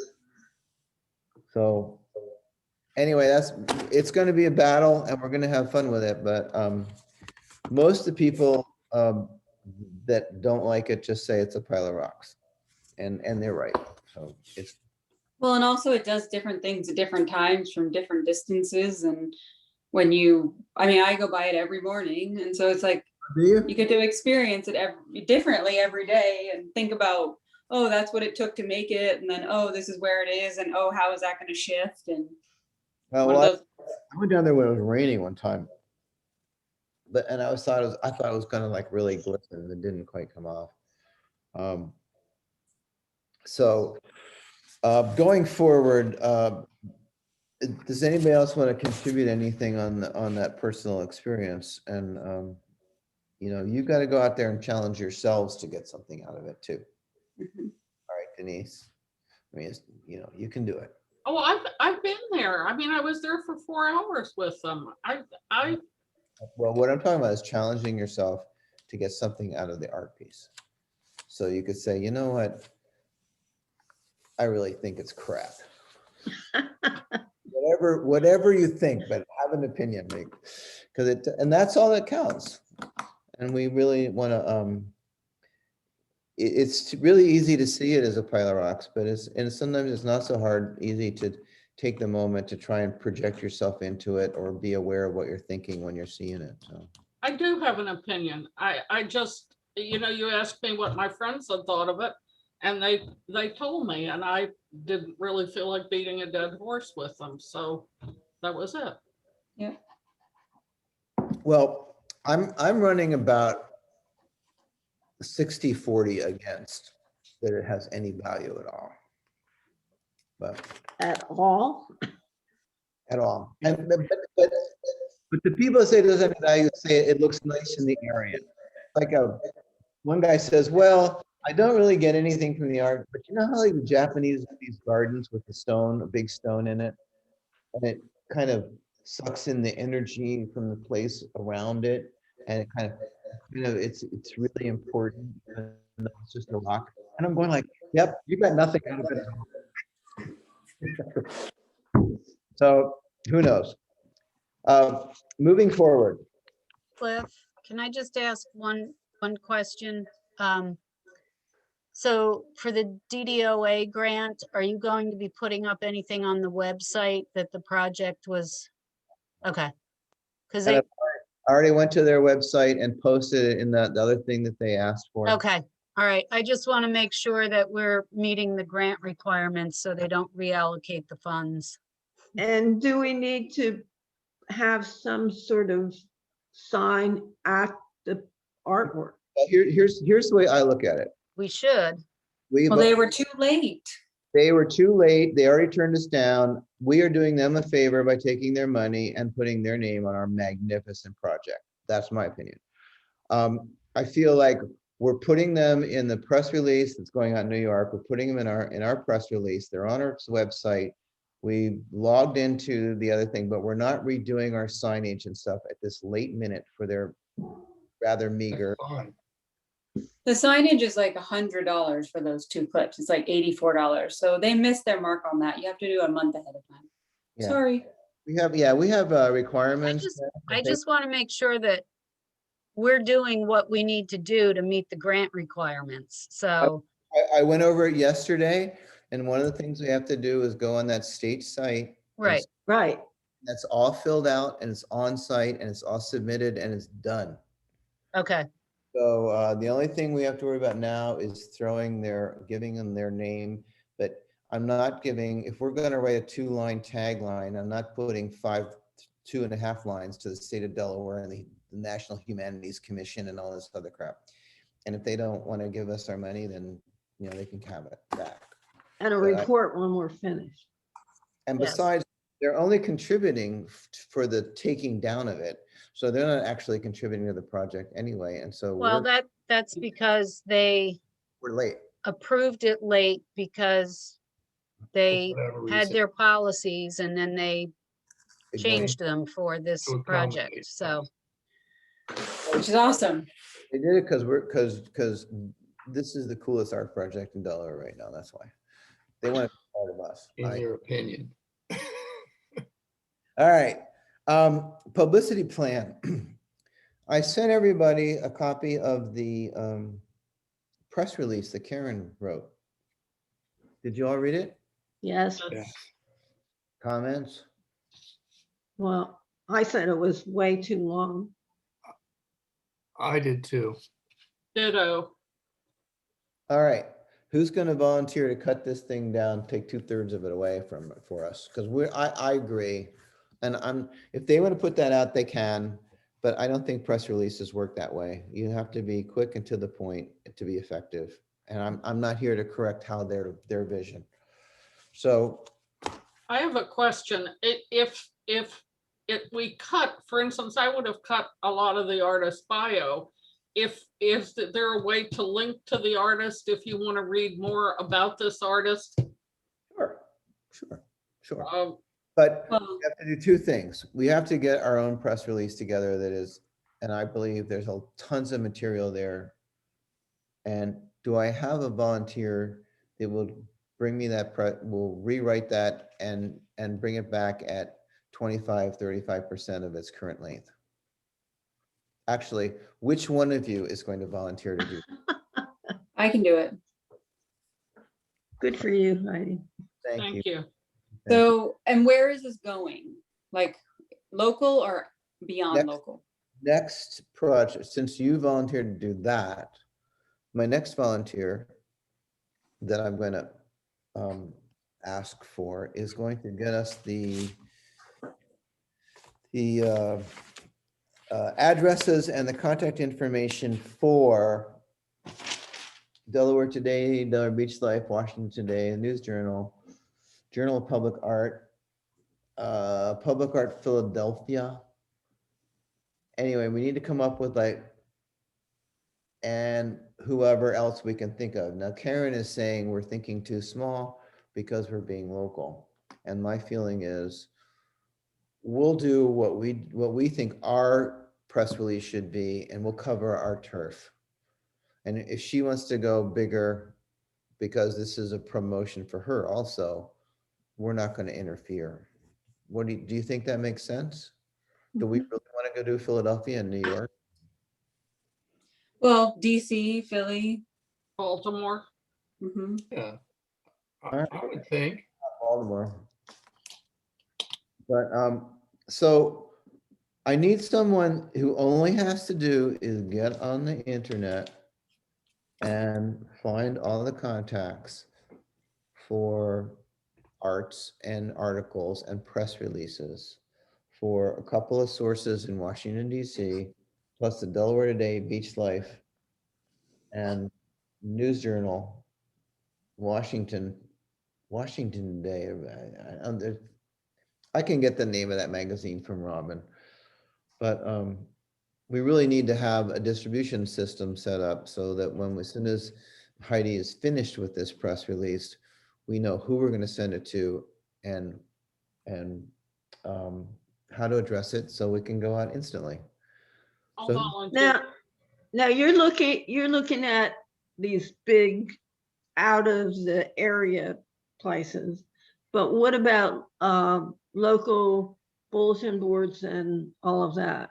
[SPEAKER 3] So anyway, it's going to be a battle, and we're going to have fun with it. But most of the people that don't like it just say it's a pile of rocks, and they're right. So it's
[SPEAKER 8] Well, and also it does different things at different times from different distances. And when you, I mean, I go by it every morning. And so it's like,
[SPEAKER 3] do you?
[SPEAKER 8] you get to experience it differently every day and think about, oh, that's what it took to make it. And then, oh, this is where it is. And oh, how is that going to shift? And one of
[SPEAKER 3] Well,
[SPEAKER 8] those,
[SPEAKER 3] I went down there when it was raining one time, and I thought it was going to like really glisten, and it didn't quite come off. So going forward, does anybody else want to contribute anything on that personal experience? And you know, you got to go out there and challenge yourselves to get something out of it too.
[SPEAKER 8] Mhm.
[SPEAKER 3] All right, Denise. I mean, you know, you can do it.
[SPEAKER 4] Oh, I've been there. I mean, I was there for 4 hours with them. I
[SPEAKER 3] Well, what I'm talking about is challenging yourself to get something out of the art piece. So you could say, you know what? I really think it's crap. Whatever you think, but have an opinion, because and that's all that counts. And we really want to. It's really easy to see it as a pile of rocks, but sometimes it's not so easy to take the moment to try and project yourself into it or be aware of what you're thinking when you're seeing it. So
[SPEAKER 4] I do have an opinion. I just, you know, you asked me what my friends had thought of it, and they told me, and I didn't really feel like beating a dead horse with them. So that was it.
[SPEAKER 8] yeah.
[SPEAKER 3] well, I'm running about 60-40 against that it has any value at all. But
[SPEAKER 7] At all?
[SPEAKER 3] at all. And but the people that say it doesn't have value say it looks nice in the area. Like one guy says, well, I don't really get anything from the art, but you know how like the Japanese have these gardens with the stone, a big stone in it, and it kind of sucks in the energy from the place around it, and it kind of, you know, it's really important. And it's just a rock, and I'm going like, yep, you got nothing out of it at all. So who knows? Moving forward.
[SPEAKER 1] Cliff, can I just ask one question? So for the DDOA grant, are you going to be putting up anything on the website that the project was? Okay. Because
[SPEAKER 3] And
[SPEAKER 1] they,
[SPEAKER 3] I already went to their website and posted it in the other thing that they asked for.
[SPEAKER 1] okay, all right. I just want to make sure that we're meeting the grant requirements so they don't reallocate the funds.
[SPEAKER 7] And do we need to have some sort of sign at the artwork?
[SPEAKER 3] Well, here's the way I look at it.
[SPEAKER 1] We should.
[SPEAKER 8] Well, they were too late.
[SPEAKER 3] They were too late. They already turned us down. We are doing them a favor by taking their money and putting their name on our magnificent project. That's my opinion. I feel like we're putting them in the press release that's going out in New York. We're putting them in our press release. They're on our website. We logged into the other thing, but we're not redoing our signage and stuff at this late minute for their rather meager.
[SPEAKER 6] That's fine.
[SPEAKER 8] The signage is like $100 for those 2 clips. It's like $84. So they missed their mark on that. You have to do a month ahead of time.
[SPEAKER 3] Yeah.
[SPEAKER 8] Sorry.
[SPEAKER 3] We have requirements.
[SPEAKER 1] I just want to make sure that we're doing what we need to do to meet the grant requirements. So,
[SPEAKER 3] I went over it yesterday, and one of the things we have to do is go on that state site. and
[SPEAKER 1] right,
[SPEAKER 7] Right.
[SPEAKER 3] That's all filled out and it's on site and it's all submitted and it's done.
[SPEAKER 1] okay,
[SPEAKER 3] So the only thing we have to worry about now is giving them their name. But I'm not giving, if we're going to write a 2-line tagline, I'm not putting 2.5 lines to the state of Delaware and the National Humanities Commission and all this other crap. And if they don't want to give us our money, then, you know, they can have it back.
[SPEAKER 7] And a
[SPEAKER 3] But
[SPEAKER 7] report when we're finished.
[SPEAKER 3] And
[SPEAKER 1] Yes.
[SPEAKER 3] besides, they're only contributing for the taking down of it. So they're not actually contributing to the project anyway. And so
[SPEAKER 1] well, that's because they
[SPEAKER 3] we're late.
[SPEAKER 1] approved it late because they
[SPEAKER 6] whatever
[SPEAKER 1] had
[SPEAKER 6] reason.
[SPEAKER 1] their policies and then they changed them for this
[SPEAKER 6] To
[SPEAKER 1] project,
[SPEAKER 6] accommodate.
[SPEAKER 1] so.
[SPEAKER 8] Which is awesome.
[SPEAKER 3] They did it because this is the coolest art project in Delaware right now. That's why. They want to be part of us.
[SPEAKER 6] In your opinion.
[SPEAKER 3] All right. Publicity plan. I sent everybody a copy of the press release that Karen wrote. Did you all read it?
[SPEAKER 7] Yes.
[SPEAKER 6] Yeah.
[SPEAKER 3] Comments?
[SPEAKER 7] Well, I said it was way too long.
[SPEAKER 6] I did too.
[SPEAKER 4] Ditto.
[SPEAKER 3] All right. Who's going to volunteer to cut this thing down, take 2/3 of it away for us? Because I agree. And if they want to put that out, they can, but I don't think press releases work that way. You have to be quick and to the point to be effective. And I'm not here to correct how their vision. So
[SPEAKER 4] I have a question. If we cut, for instance, I would have cut a lot of the artist bio. Is there a way to link to the artist if you want to read more about this artist?
[SPEAKER 3] sure. But
[SPEAKER 8] Well,
[SPEAKER 3] we have to do 2 things. We have to get our own press release together that is, and I believe there's tons of material there. And do I have a volunteer that will bring me will rewrite that and bring it back at 25-35% of its current length? Actually, which one of you is going to volunteer to do that?
[SPEAKER 8] I can do it.
[SPEAKER 7] Good for you, Heidi.
[SPEAKER 3] Thank you.
[SPEAKER 4] Thank you.
[SPEAKER 3] Thank you.
[SPEAKER 8] So, and where is this going? Like local or beyond
[SPEAKER 3] Next.
[SPEAKER 8] local?
[SPEAKER 3] Next project, since you volunteered to do that, my next volunteer that I'm going to ask for is going to get us the addresses and the contact information for Delaware Today, Delaware Beach Life, Washington Today, News Journal, Journal of Public Art Philadelphia. Anyway, we need to come up with and whoever else we can think of. Now, Karen is saying we're thinking too small because we're being local. And my feeling is we'll do what we think our press release should be, and we'll cover our turf. And if she wants to go bigger, because this is a promotion for her also, we're not going to interfere. What do you think that makes sense? Do we really want to go do Philadelphia and New York?
[SPEAKER 8] Well, DC, Philly.
[SPEAKER 4] Baltimore.
[SPEAKER 8] Mhm.
[SPEAKER 6] Yeah.
[SPEAKER 3] Alright.
[SPEAKER 6] I would think.
[SPEAKER 3] Baltimore. But so I need someone who only has to do is get on the internet and find all the contacts for arts and articles and press releases for a couple of sources in Washington, DC, plus the Delaware Today, Beach Life, and News Journal, Washington Today. I can get the name of that magazine from Robin, but we really need to have a distribution system set up so that when, as soon as Heidi is finished with this press release, we know who we're going to send it to and how to address it so we can go out instantly.
[SPEAKER 4] I'll
[SPEAKER 3] So-
[SPEAKER 4] volunteer.
[SPEAKER 7] Now you're looking at these big out of the area places, but what about local bulletin boards and all of that?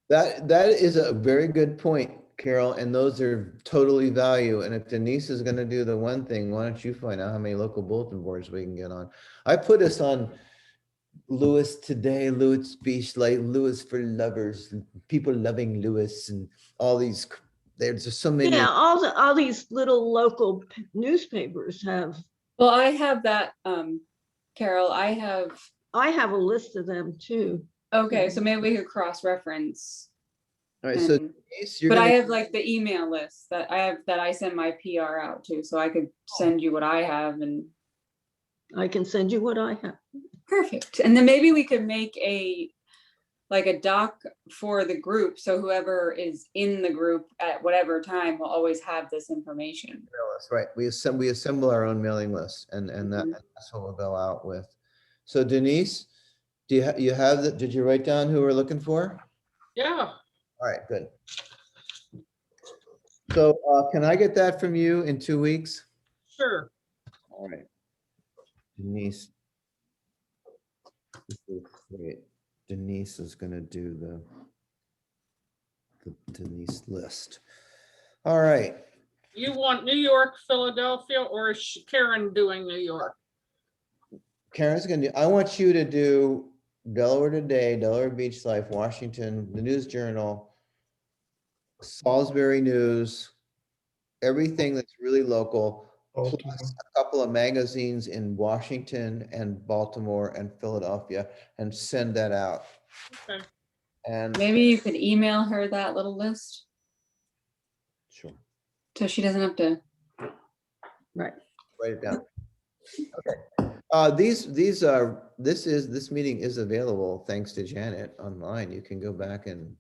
[SPEAKER 3] That is a very good point, Carol, and those are totally value. And if Denise is gonna do the one thing, why don't you find out how many local bulletin boards we can get on? I put us on Lewis Today, Lewis Beach, like Lewis for Lovers, people loving Lewis, and all these, there's just so many.
[SPEAKER 7] Yeah, all these little local newspapers have,
[SPEAKER 8] Well, I have that, Carol, I have,
[SPEAKER 7] I have a list of them too.
[SPEAKER 8] okay, so maybe we could cross-reference.
[SPEAKER 3] All right, so
[SPEAKER 8] and-
[SPEAKER 3] Denise, you're
[SPEAKER 8] But I
[SPEAKER 3] gonna,
[SPEAKER 8] have like the email list that I send my PR out to, so I could send you what I have and,
[SPEAKER 7] I can send you what I have.
[SPEAKER 8] perfect. And then maybe we could make like a doc for the group, so whoever is in the group at whatever time will always have this information.
[SPEAKER 3] right, we assemble our own mailing list, and that's what we'll go out with. So Denise, do you have the, did you write down who we're looking for?
[SPEAKER 4] Yeah,
[SPEAKER 3] All right, good. So can I get that from you in 2 weeks?
[SPEAKER 4] sure.
[SPEAKER 3] All right. Denise. This is great. Denise is gonna do the Denise list. All right,
[SPEAKER 4] You want New York, Philadelphia, or is Karen doing New York?
[SPEAKER 3] Karen's gonna do, I want you to do Delaware Today, Delaware Beach Life, Washington, the News Journal, Salisbury News, everything that's really local, plus a couple of magazines in Washington and Baltimore and Philadelphia, and send that out.
[SPEAKER 4] Okay.
[SPEAKER 3] And
[SPEAKER 8] Maybe you could email her that little list,
[SPEAKER 3] sure,
[SPEAKER 8] so she doesn't have to.
[SPEAKER 7] Right.
[SPEAKER 3] write it down. Okay. This meeting is available thanks to Janet online. You can go back and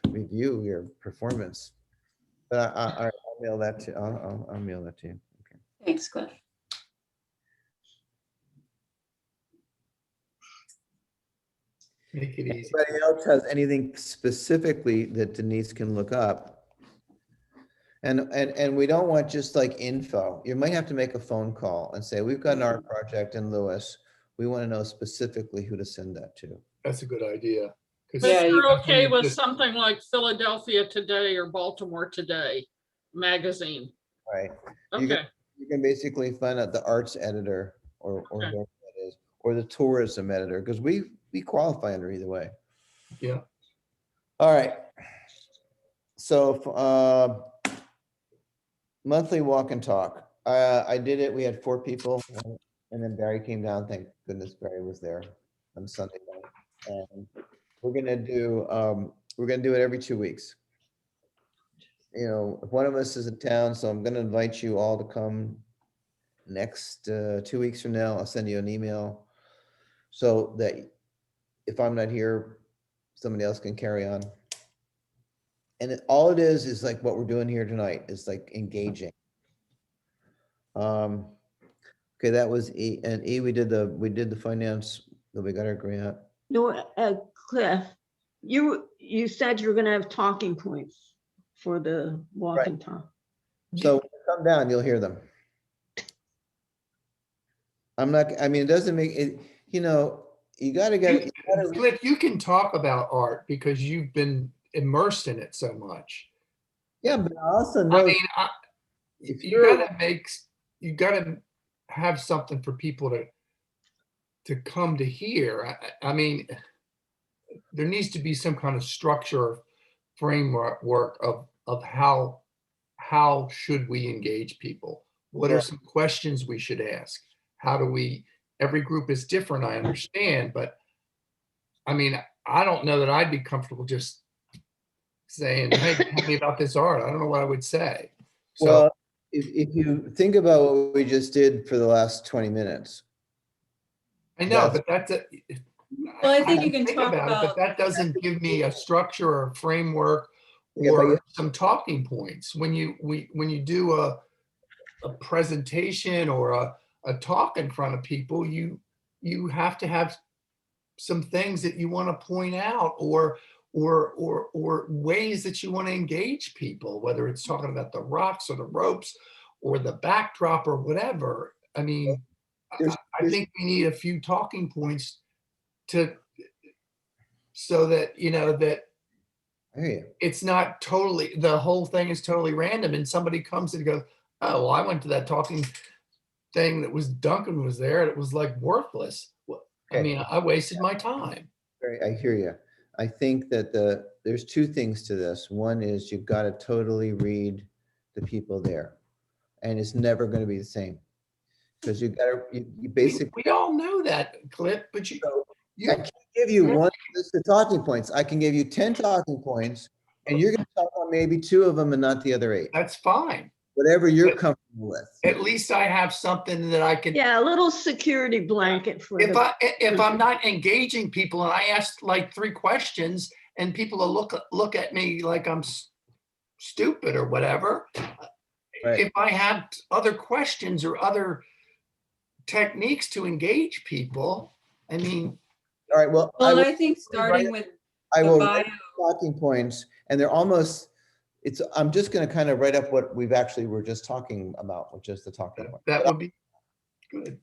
[SPEAKER 3] review your performance. But I'll mail that to, I'll mail that to you. Okay.
[SPEAKER 8] Thanks, Cliff.
[SPEAKER 6] Make it easy.
[SPEAKER 3] Anybody else has anything specifically that Denise can look up? And we don't want just like info. You might have to make a phone call and say, we've got an art project in Lewis. We want to know specifically who to send that to.
[SPEAKER 6] That's a good idea. 'Cause
[SPEAKER 4] But
[SPEAKER 8] Yeah,
[SPEAKER 4] you're
[SPEAKER 6] you
[SPEAKER 4] okay with
[SPEAKER 6] just-
[SPEAKER 4] something like Philadelphia Today or Baltimore Today magazine?
[SPEAKER 3] Right. You
[SPEAKER 4] Okay,
[SPEAKER 3] You can basically find out the arts editor or
[SPEAKER 4] Okay.
[SPEAKER 3] whoever that is, or the tourism editor, because we qualify under either way.
[SPEAKER 6] Yeah.
[SPEAKER 3] All right. So monthly walk and talk. I did it. We had 4 people, and then Barry came down. Thank goodness Barry was there on Sunday night. And we're gonna do it every 2 weeks. You know, if one of us is in town, so I'm gonna invite you all to come next 2 weeks from now. I'll send you an email so that if I'm not here, somebody else can carry on. And all it is like what we're doing here tonight is like engaging. Okay, that was E. And E, we did the finance, that we got our grant.
[SPEAKER 7] No, Cliff, you said you were gonna have talking points for the walk
[SPEAKER 3] Right.
[SPEAKER 7] and talk.
[SPEAKER 3] So when you come down, you'll hear them. I'm not, I mean, it doesn't make it, you know, you gotta get.
[SPEAKER 6] Cliff, you can talk about art because you've been immersed in it so much.
[SPEAKER 3] Yeah, but I also
[SPEAKER 6] I
[SPEAKER 3] know
[SPEAKER 6] mean,
[SPEAKER 3] if
[SPEAKER 6] you
[SPEAKER 3] you're,
[SPEAKER 6] gotta have something for people to come to hear. I mean, there needs to be some kind of structure, framework of how should we engage people? What
[SPEAKER 3] Yeah.
[SPEAKER 6] are some questions we should ask? How do we, every group is different, I understand, but I mean, I don't know that I'd be comfortable just saying, hey, tell me about this art. I don't know what I would say. So,
[SPEAKER 3] well, if you think about what we just did for the last 20 minutes,
[SPEAKER 6] I know,
[SPEAKER 3] that's-
[SPEAKER 6] but
[SPEAKER 8] Well, I think you can
[SPEAKER 6] think
[SPEAKER 8] talk
[SPEAKER 6] about it,
[SPEAKER 8] about.
[SPEAKER 6] but that doesn't give me a structure or a framework
[SPEAKER 3] Yeah, but
[SPEAKER 6] or some talking points. When you do a presentation or a talk in front of people, you have to have some things that you want to point out or ways that you want to engage people, whether it's talking about the rocks or the ropes or the backdrop or whatever. I mean, I think we need a few talking points so that, that
[SPEAKER 3] I hear you.
[SPEAKER 6] it's not totally, the whole thing is totally random and somebody comes and goes, oh, well, I went to that talking thing that was Duncan was there and it was like worthless. Well, I
[SPEAKER 3] Okay.
[SPEAKER 6] mean, I wasted my time.
[SPEAKER 3] I hear you. I think that there's two things to this. One is you've got to totally read the people there, and it's never going to be the same because you basically.
[SPEAKER 6] We all know that, Clip, but
[SPEAKER 3] I can't give you one list of talking points. I can give you 10 talking points, and you're going to talk on maybe 2 of them and not the other 8.
[SPEAKER 6] that's fine.
[SPEAKER 3] Whatever you're
[SPEAKER 6] But-
[SPEAKER 3] comfortable with.
[SPEAKER 6] At least I have something that I can.
[SPEAKER 7] Yeah, a little security blanket for
[SPEAKER 6] If
[SPEAKER 7] the,
[SPEAKER 6] if I'm not engaging people and I ask like 3 questions and people will look at me like I'm stupid or whatever.
[SPEAKER 3] Right.
[SPEAKER 6] If I have other questions or other techniques to engage people, I mean,
[SPEAKER 3] All right. Well,
[SPEAKER 8] Well, and I think starting with
[SPEAKER 3] I
[SPEAKER 8] the
[SPEAKER 3] will
[SPEAKER 8] bio,
[SPEAKER 3] write talking points, and they're almost. I'm just going to kind of write up what were just talking about, which is the talking point.
[SPEAKER 6] that would be good.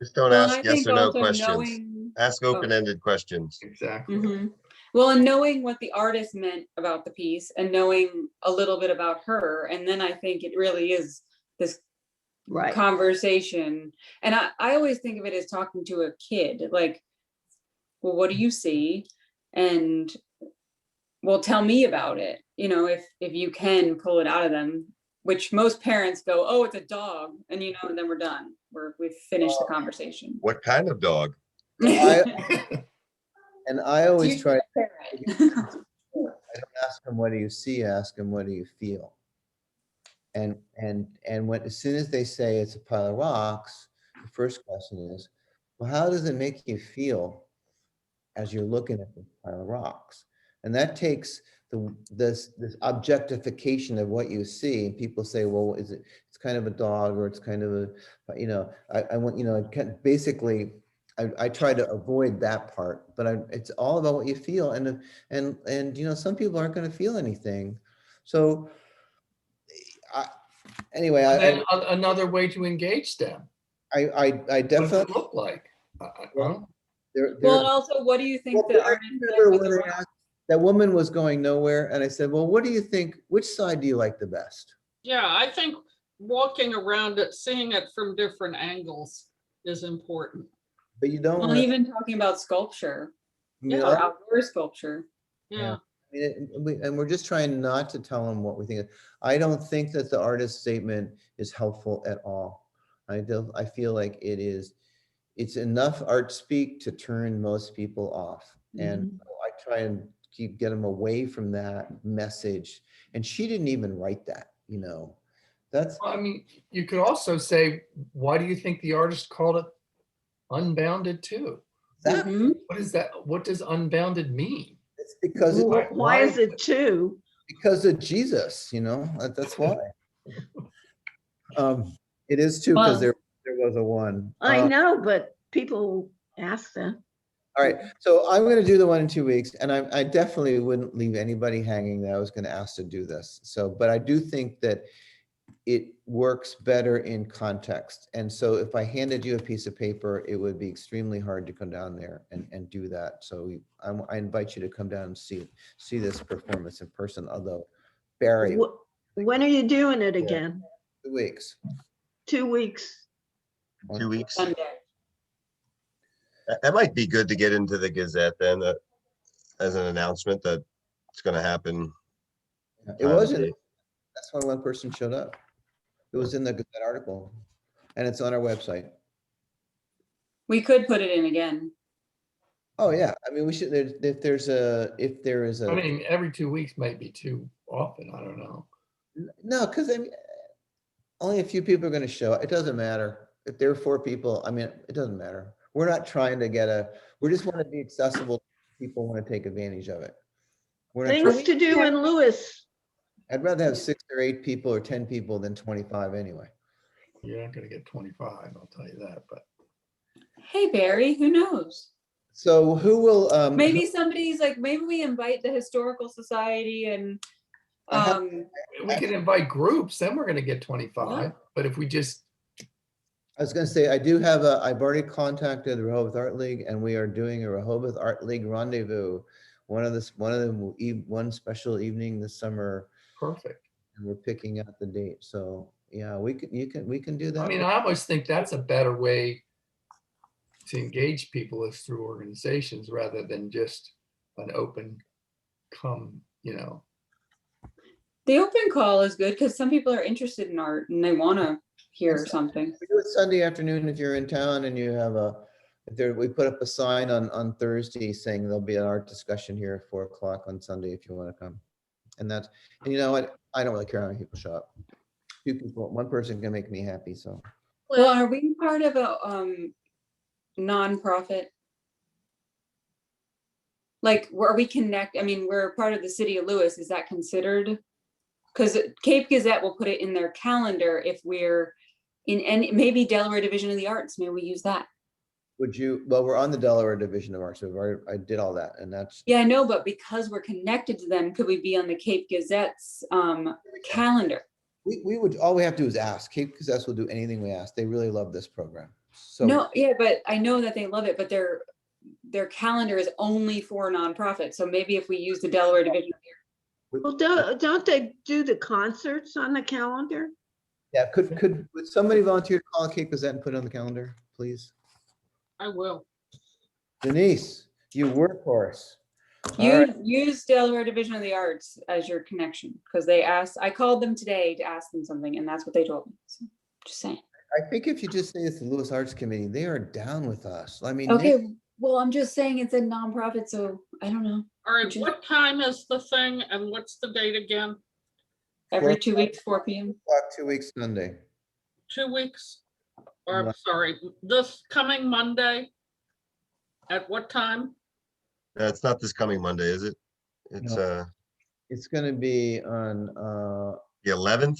[SPEAKER 5] Just don't
[SPEAKER 8] well, and
[SPEAKER 5] ask
[SPEAKER 8] I
[SPEAKER 5] yes
[SPEAKER 8] think
[SPEAKER 5] or no
[SPEAKER 8] also
[SPEAKER 5] questions.
[SPEAKER 8] knowing.
[SPEAKER 5] Ask open-ended questions.
[SPEAKER 6] Exactly.
[SPEAKER 8] Mhm. Well, and knowing what the artist meant about the piece and knowing a little bit about her. And then I think it really is this
[SPEAKER 7] right.
[SPEAKER 8] conversation. And I always think of it as talking to a kid, like, well, what do you see? And well, tell me about it. If you can pull it out of them, which most parents go, oh, it's a dog. And and then we're done. We've finished the conversation.
[SPEAKER 5] What kind of dog?
[SPEAKER 3] And I always try.
[SPEAKER 8] Parent.
[SPEAKER 3] I don't ask them, what do you see? I ask them, what do you feel? And when, as soon as they say it's a pile of rocks, the first question is, well, how does it make you feel as you're looking at the pile of rocks? And that takes this objectification of what you see. And people say, well, it's kind of a dog, or it's kind of I want, basically, I try to avoid that part, but it's all about what you feel. And some people aren't going to feel anything. So anyway,
[SPEAKER 6] And then another way to engage them.
[SPEAKER 3] I
[SPEAKER 6] What does
[SPEAKER 3] definitely.
[SPEAKER 6] it look like?
[SPEAKER 3] Well,
[SPEAKER 8] Well, and also, what do you think
[SPEAKER 3] Well,
[SPEAKER 8] the
[SPEAKER 3] I
[SPEAKER 8] artist meant
[SPEAKER 3] remember
[SPEAKER 8] with
[SPEAKER 3] when
[SPEAKER 8] the
[SPEAKER 3] they
[SPEAKER 8] rock?
[SPEAKER 3] asked- that woman was going nowhere, and I said, well, what do you think? Which side do you like the best?
[SPEAKER 4] Yeah, I think walking around it, seeing it from different angles is important.
[SPEAKER 3] But you don't
[SPEAKER 8] Well,
[SPEAKER 3] want
[SPEAKER 8] even talking about sculpture
[SPEAKER 3] to,
[SPEAKER 8] or outdoor sculpture.
[SPEAKER 4] Yeah.
[SPEAKER 3] and we're just trying not to tell them what we think. I don't think that the artist statement is helpful at all. I feel like it's enough art speak to turn most people off. And I try and get them away from that message. And she didn't even write that, that's.
[SPEAKER 6] Well, I mean, you could also say, why do you think the artist called it Unbounded too?
[SPEAKER 3] That,
[SPEAKER 8] Mhm.
[SPEAKER 6] What is that? What does unbounded mean?
[SPEAKER 3] it's because
[SPEAKER 7] Why is it 2?
[SPEAKER 3] because of Jesus, that's why. It is 2 because
[SPEAKER 8] Well-
[SPEAKER 3] there was a 1.
[SPEAKER 7] I know, but people ask that.
[SPEAKER 3] All right, so I'm going to do the one in 2 weeks, and I definitely wouldn't leave anybody hanging that I was going to ask to do this. So, but I do think that it works better in context. And so if I handed you a piece of paper, it would be extremely hard to come down there and do that. So I invite you to come down and see this performance in person, although Barry,
[SPEAKER 7] When are you doing it again?
[SPEAKER 3] 2 weeks.
[SPEAKER 7] 2 weeks.
[SPEAKER 5] 2 weeks.
[SPEAKER 8] Sunday.
[SPEAKER 5] That might be good to get into the Gazette then, as an announcement that it's going to happen.
[SPEAKER 3] It wasn't, that's why 1 person showed up. It was in the Gazette article, and it's on our website.
[SPEAKER 8] We could put it in again.
[SPEAKER 3] Oh, yeah, I mean, we should, if there is
[SPEAKER 6] I
[SPEAKER 3] a,
[SPEAKER 6] mean, every 2 weeks might be too often. I don't know.
[SPEAKER 3] no, because only a few people are going to show. It doesn't matter. If there are 4 people, I mean, it doesn't matter. We're not trying to we just want to be accessible. People want to take advantage of it. We're not
[SPEAKER 7] Things
[SPEAKER 3] trying-
[SPEAKER 7] to do in Lewis.
[SPEAKER 3] I'd rather have 6 or 8 people or 10 people than 25 anyway.
[SPEAKER 6] You're not gonna get 25, I'll tell you that, but
[SPEAKER 8] Hey, Barry, who knows?
[SPEAKER 3] So who will,
[SPEAKER 8] Maybe somebody's like, maybe we invite the Historical Society and,
[SPEAKER 3] I have-
[SPEAKER 6] we could invite groups, then we're gonna get 25. But if we just,
[SPEAKER 3] I was gonna say, I've already contacted the Rehoboth Art League, and we are doing a Rehoboth Art League rendezvous. One special evening this summer,
[SPEAKER 6] perfect.
[SPEAKER 3] and we're picking out the date. So yeah, we can do that.
[SPEAKER 6] I mean, I almost think that's a better way to engage people is through organizations rather than just an open come,
[SPEAKER 8] the open call is good because some people are interested in art and they want to hear something.
[SPEAKER 3] We do it Sunday afternoon if you're in town and you have we put up a sign on Thursday saying there'll be an art discussion here at 4 o'clock on Sunday if you want to come. And you know what? I don't really care how many people show up. 2 people, 1 person can make me happy, so.
[SPEAKER 8] Well, are we part of a nonprofit? Like, where we I mean, we're part of the city of Lewis. Is that considered? Because Cape Gazette will put it in their calendar if we're in any, maybe Delaware Division of the Arts, maybe we use that.
[SPEAKER 3] Well, we're on the Delaware Division of Arts, so I did all that, and that's.
[SPEAKER 8] Yeah, I know, but because we're connected to them, could we be on the Cape Gazette's calendar?
[SPEAKER 3] All we have to do is ask. Cape Gazette will do anything we ask. They really love this program. So.
[SPEAKER 8] No, yeah, but I know that they love it, but their calendar is only for nonprofits. So maybe if we use the Delaware Division.
[SPEAKER 7] Well, don't they do the concerts on the calendar?
[SPEAKER 3] Yeah, would somebody volunteer to call Cape Gazette and put it on the calendar, please?
[SPEAKER 4] I will.
[SPEAKER 3] Denise, you workhorse. All right.
[SPEAKER 8] Use Delaware Division of the Arts as your connection because they asked, I called them today to ask them something and that's what they told me. So just saying.
[SPEAKER 3] I think if you just say it's the Lewis Arts Committee, they are down with us. I mean.
[SPEAKER 8] Okay, well, I'm just saying it's a nonprofit, so I don't know.
[SPEAKER 4] All right, what time is the thing and what's the date again?
[SPEAKER 8] Every 2 weeks, 4 p.m.
[SPEAKER 3] 2 weeks Sunday.
[SPEAKER 4] 2 weeks? Or I'm sorry, this coming Monday? At what time?
[SPEAKER 5] It's not this coming Monday, is it? It's
[SPEAKER 3] It's gonna be on
[SPEAKER 5] the 11th.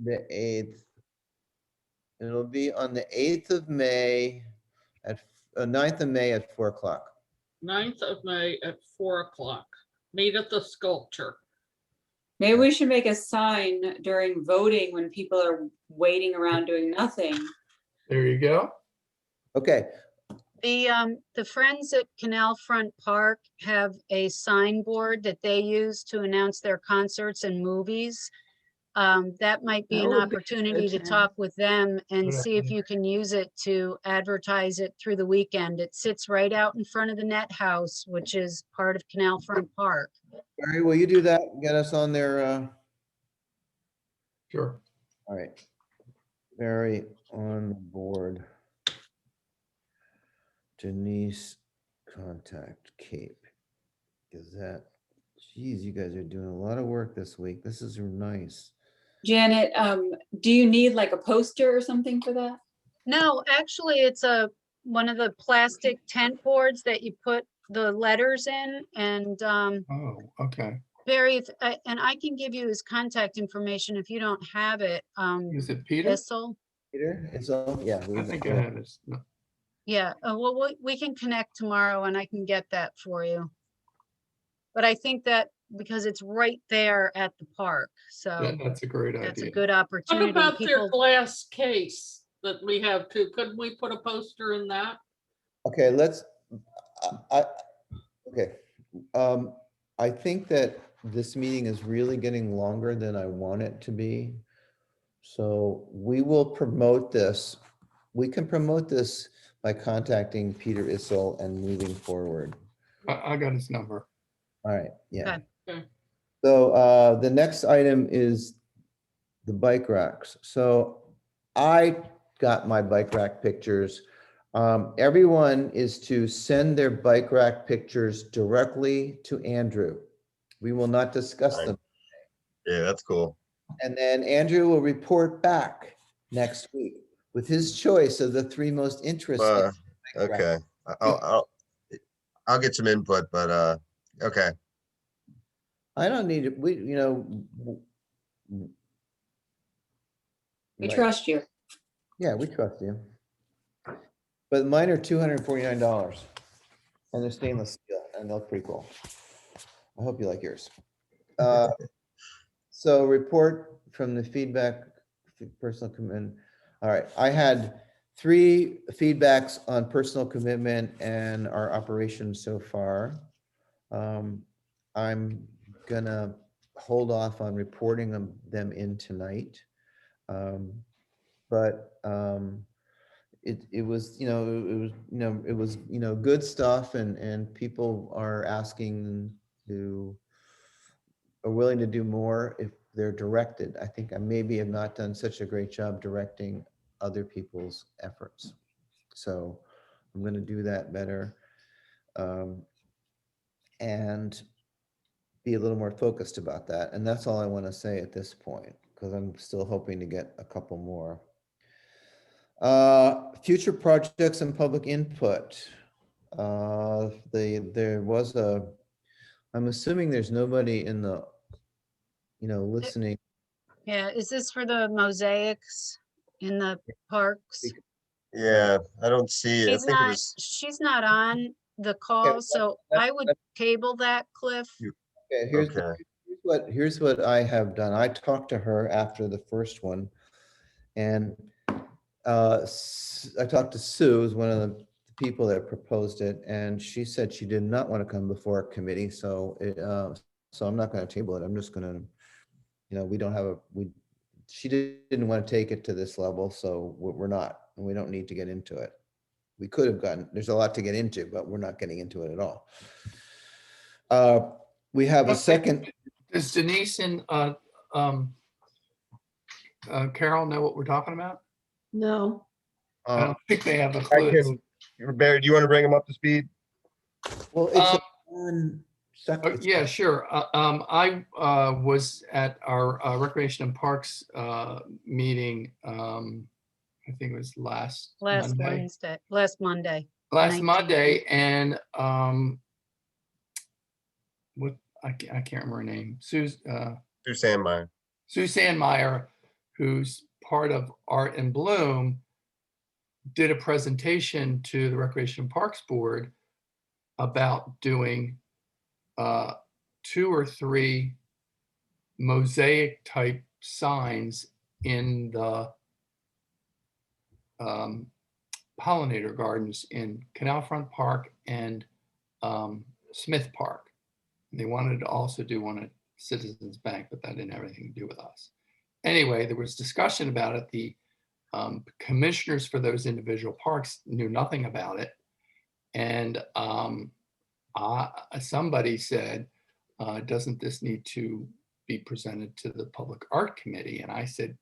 [SPEAKER 3] the 8th. It'll be on the 8th of May at 9th of May at 4 o'clock.
[SPEAKER 4] 9th of May at 4 o'clock. Meet at the sculpture.
[SPEAKER 8] Maybe we should make a sign during voting when people are waiting around doing nothing.
[SPEAKER 6] there you go.
[SPEAKER 3] Okay,
[SPEAKER 1] The Friends at Canalfront Park have a signboard that they use to announce their concerts and movies. That might be
[SPEAKER 7] That
[SPEAKER 1] an
[SPEAKER 7] would be
[SPEAKER 1] opportunity to
[SPEAKER 7] good, yeah.
[SPEAKER 1] talk with them and
[SPEAKER 6] Good
[SPEAKER 1] see if
[SPEAKER 6] idea.
[SPEAKER 1] you can use it to advertise it through the weekend. It sits right out in front of the Net House, which is part of Canalfront Park.
[SPEAKER 3] Barry, will you do that? Get us on there.
[SPEAKER 6] Sure.
[SPEAKER 3] All right. Barry on the board. Denise, contact Cape Gazette. Geez, you guys are doing a lot of work this week. This is nice.
[SPEAKER 8] Janet, do you need like a poster or something for that?
[SPEAKER 1] No, actually, it's one of the plastic tent boards that you put the letters in and
[SPEAKER 6] Oh, okay.
[SPEAKER 1] Barry, and I can give you his contact information if you don't have it.
[SPEAKER 6] Is it Peter?
[SPEAKER 1] Bissell.
[SPEAKER 3] Peter, it's all, yeah.
[SPEAKER 6] I think I have this. No.
[SPEAKER 1] Yeah, well, we can connect tomorrow and I can get that for you. But I think that because it's right there at the park, so
[SPEAKER 6] That's a great
[SPEAKER 1] that's a
[SPEAKER 6] idea.
[SPEAKER 1] good
[SPEAKER 4] What
[SPEAKER 1] opportunity.
[SPEAKER 4] about their
[SPEAKER 1] People,
[SPEAKER 4] glass case that we have too? Couldn't we put a poster in that?
[SPEAKER 3] Okay, okay. I think that this meeting is really getting longer than I want it to be. So we will promote this. We can promote this by contacting Peter Issel and moving forward.
[SPEAKER 6] I got his number.
[SPEAKER 3] All right, yeah.
[SPEAKER 4] Okay.
[SPEAKER 3] So the next item is the bike racks. So I got my bike rack pictures. Everyone is to send their bike rack pictures directly to Andrew. We will not discuss them.
[SPEAKER 5] Yeah, that's cool.
[SPEAKER 3] And then Andrew will report back next week with his choice of the 3 most interesting.
[SPEAKER 5] Okay, I'll get some input, but, okay.
[SPEAKER 3] I don't need it,
[SPEAKER 8] We
[SPEAKER 3] right.
[SPEAKER 8] trust you.
[SPEAKER 3] Yeah, we trust you. But mine are $249 and they're stainless steel and they're pretty cool. I hope you like yours. So report from the feedback, personal commitment. All right, I had 3 feedbacks on personal commitment and our operations so far. I'm gonna hold off on reporting them in tonight. But it was, good stuff and people are asking are willing to do more if they're directed. I think I maybe have not done such a great job directing other people's efforts. So I'm going to do that better and be a little more focused about that. And that's all I want to say at this point, because I'm still hoping to get a couple more. Future projects and public input. There was I'm assuming there's nobody in the, listening.
[SPEAKER 1] Yeah, is this for the mosaics in the parks?
[SPEAKER 5] Yeah, I don't see it. I think it was,
[SPEAKER 1] She's not on the call, so I would table that, Cliff.
[SPEAKER 3] Okay,
[SPEAKER 5] okay,
[SPEAKER 3] here's what I have done. I talked to her after the first one, and I talked to Sue, who's one of the people that proposed it, and she said she did not want to come before a committee. So so I'm not going to table it. I'm just going to, we don't have she didn't want to take it to this level, so we're not, and we don't need to get into it. We could have there's a lot to get into, but we're not getting into it at all. We have a
[SPEAKER 6] Okay.
[SPEAKER 3] second.
[SPEAKER 6] Does Denise and Carol know what we're talking about?
[SPEAKER 7] No,
[SPEAKER 6] I don't think they have a
[SPEAKER 5] I
[SPEAKER 6] clue.
[SPEAKER 5] can, Barry, do you want to bring them up to speed?
[SPEAKER 3] Well, it's a one second.
[SPEAKER 6] Yeah, sure. I was at our Recreation and Parks meeting, I think it was last Monday.
[SPEAKER 1] Last Monday.
[SPEAKER 6] Last
[SPEAKER 1] 19th.
[SPEAKER 6] Monday, and what I can't remember her name.
[SPEAKER 5] Sue Sandmeyer.
[SPEAKER 6] Sue Sandmeyer, who's part of Art and Bloom, did a presentation to the Recreation and Parks Board about doing 2 or 3 mosaic type signs in the Pollinator gardens in Canalfront Park and Smith Park. And they wanted to also do one at Citizens Bank, but that didn't have anything to do with us. Anyway, there was discussion about it. The commissioners for those individual parks knew nothing about it. And somebody said, doesn't this need to be presented to the Public Art Committee? And I said,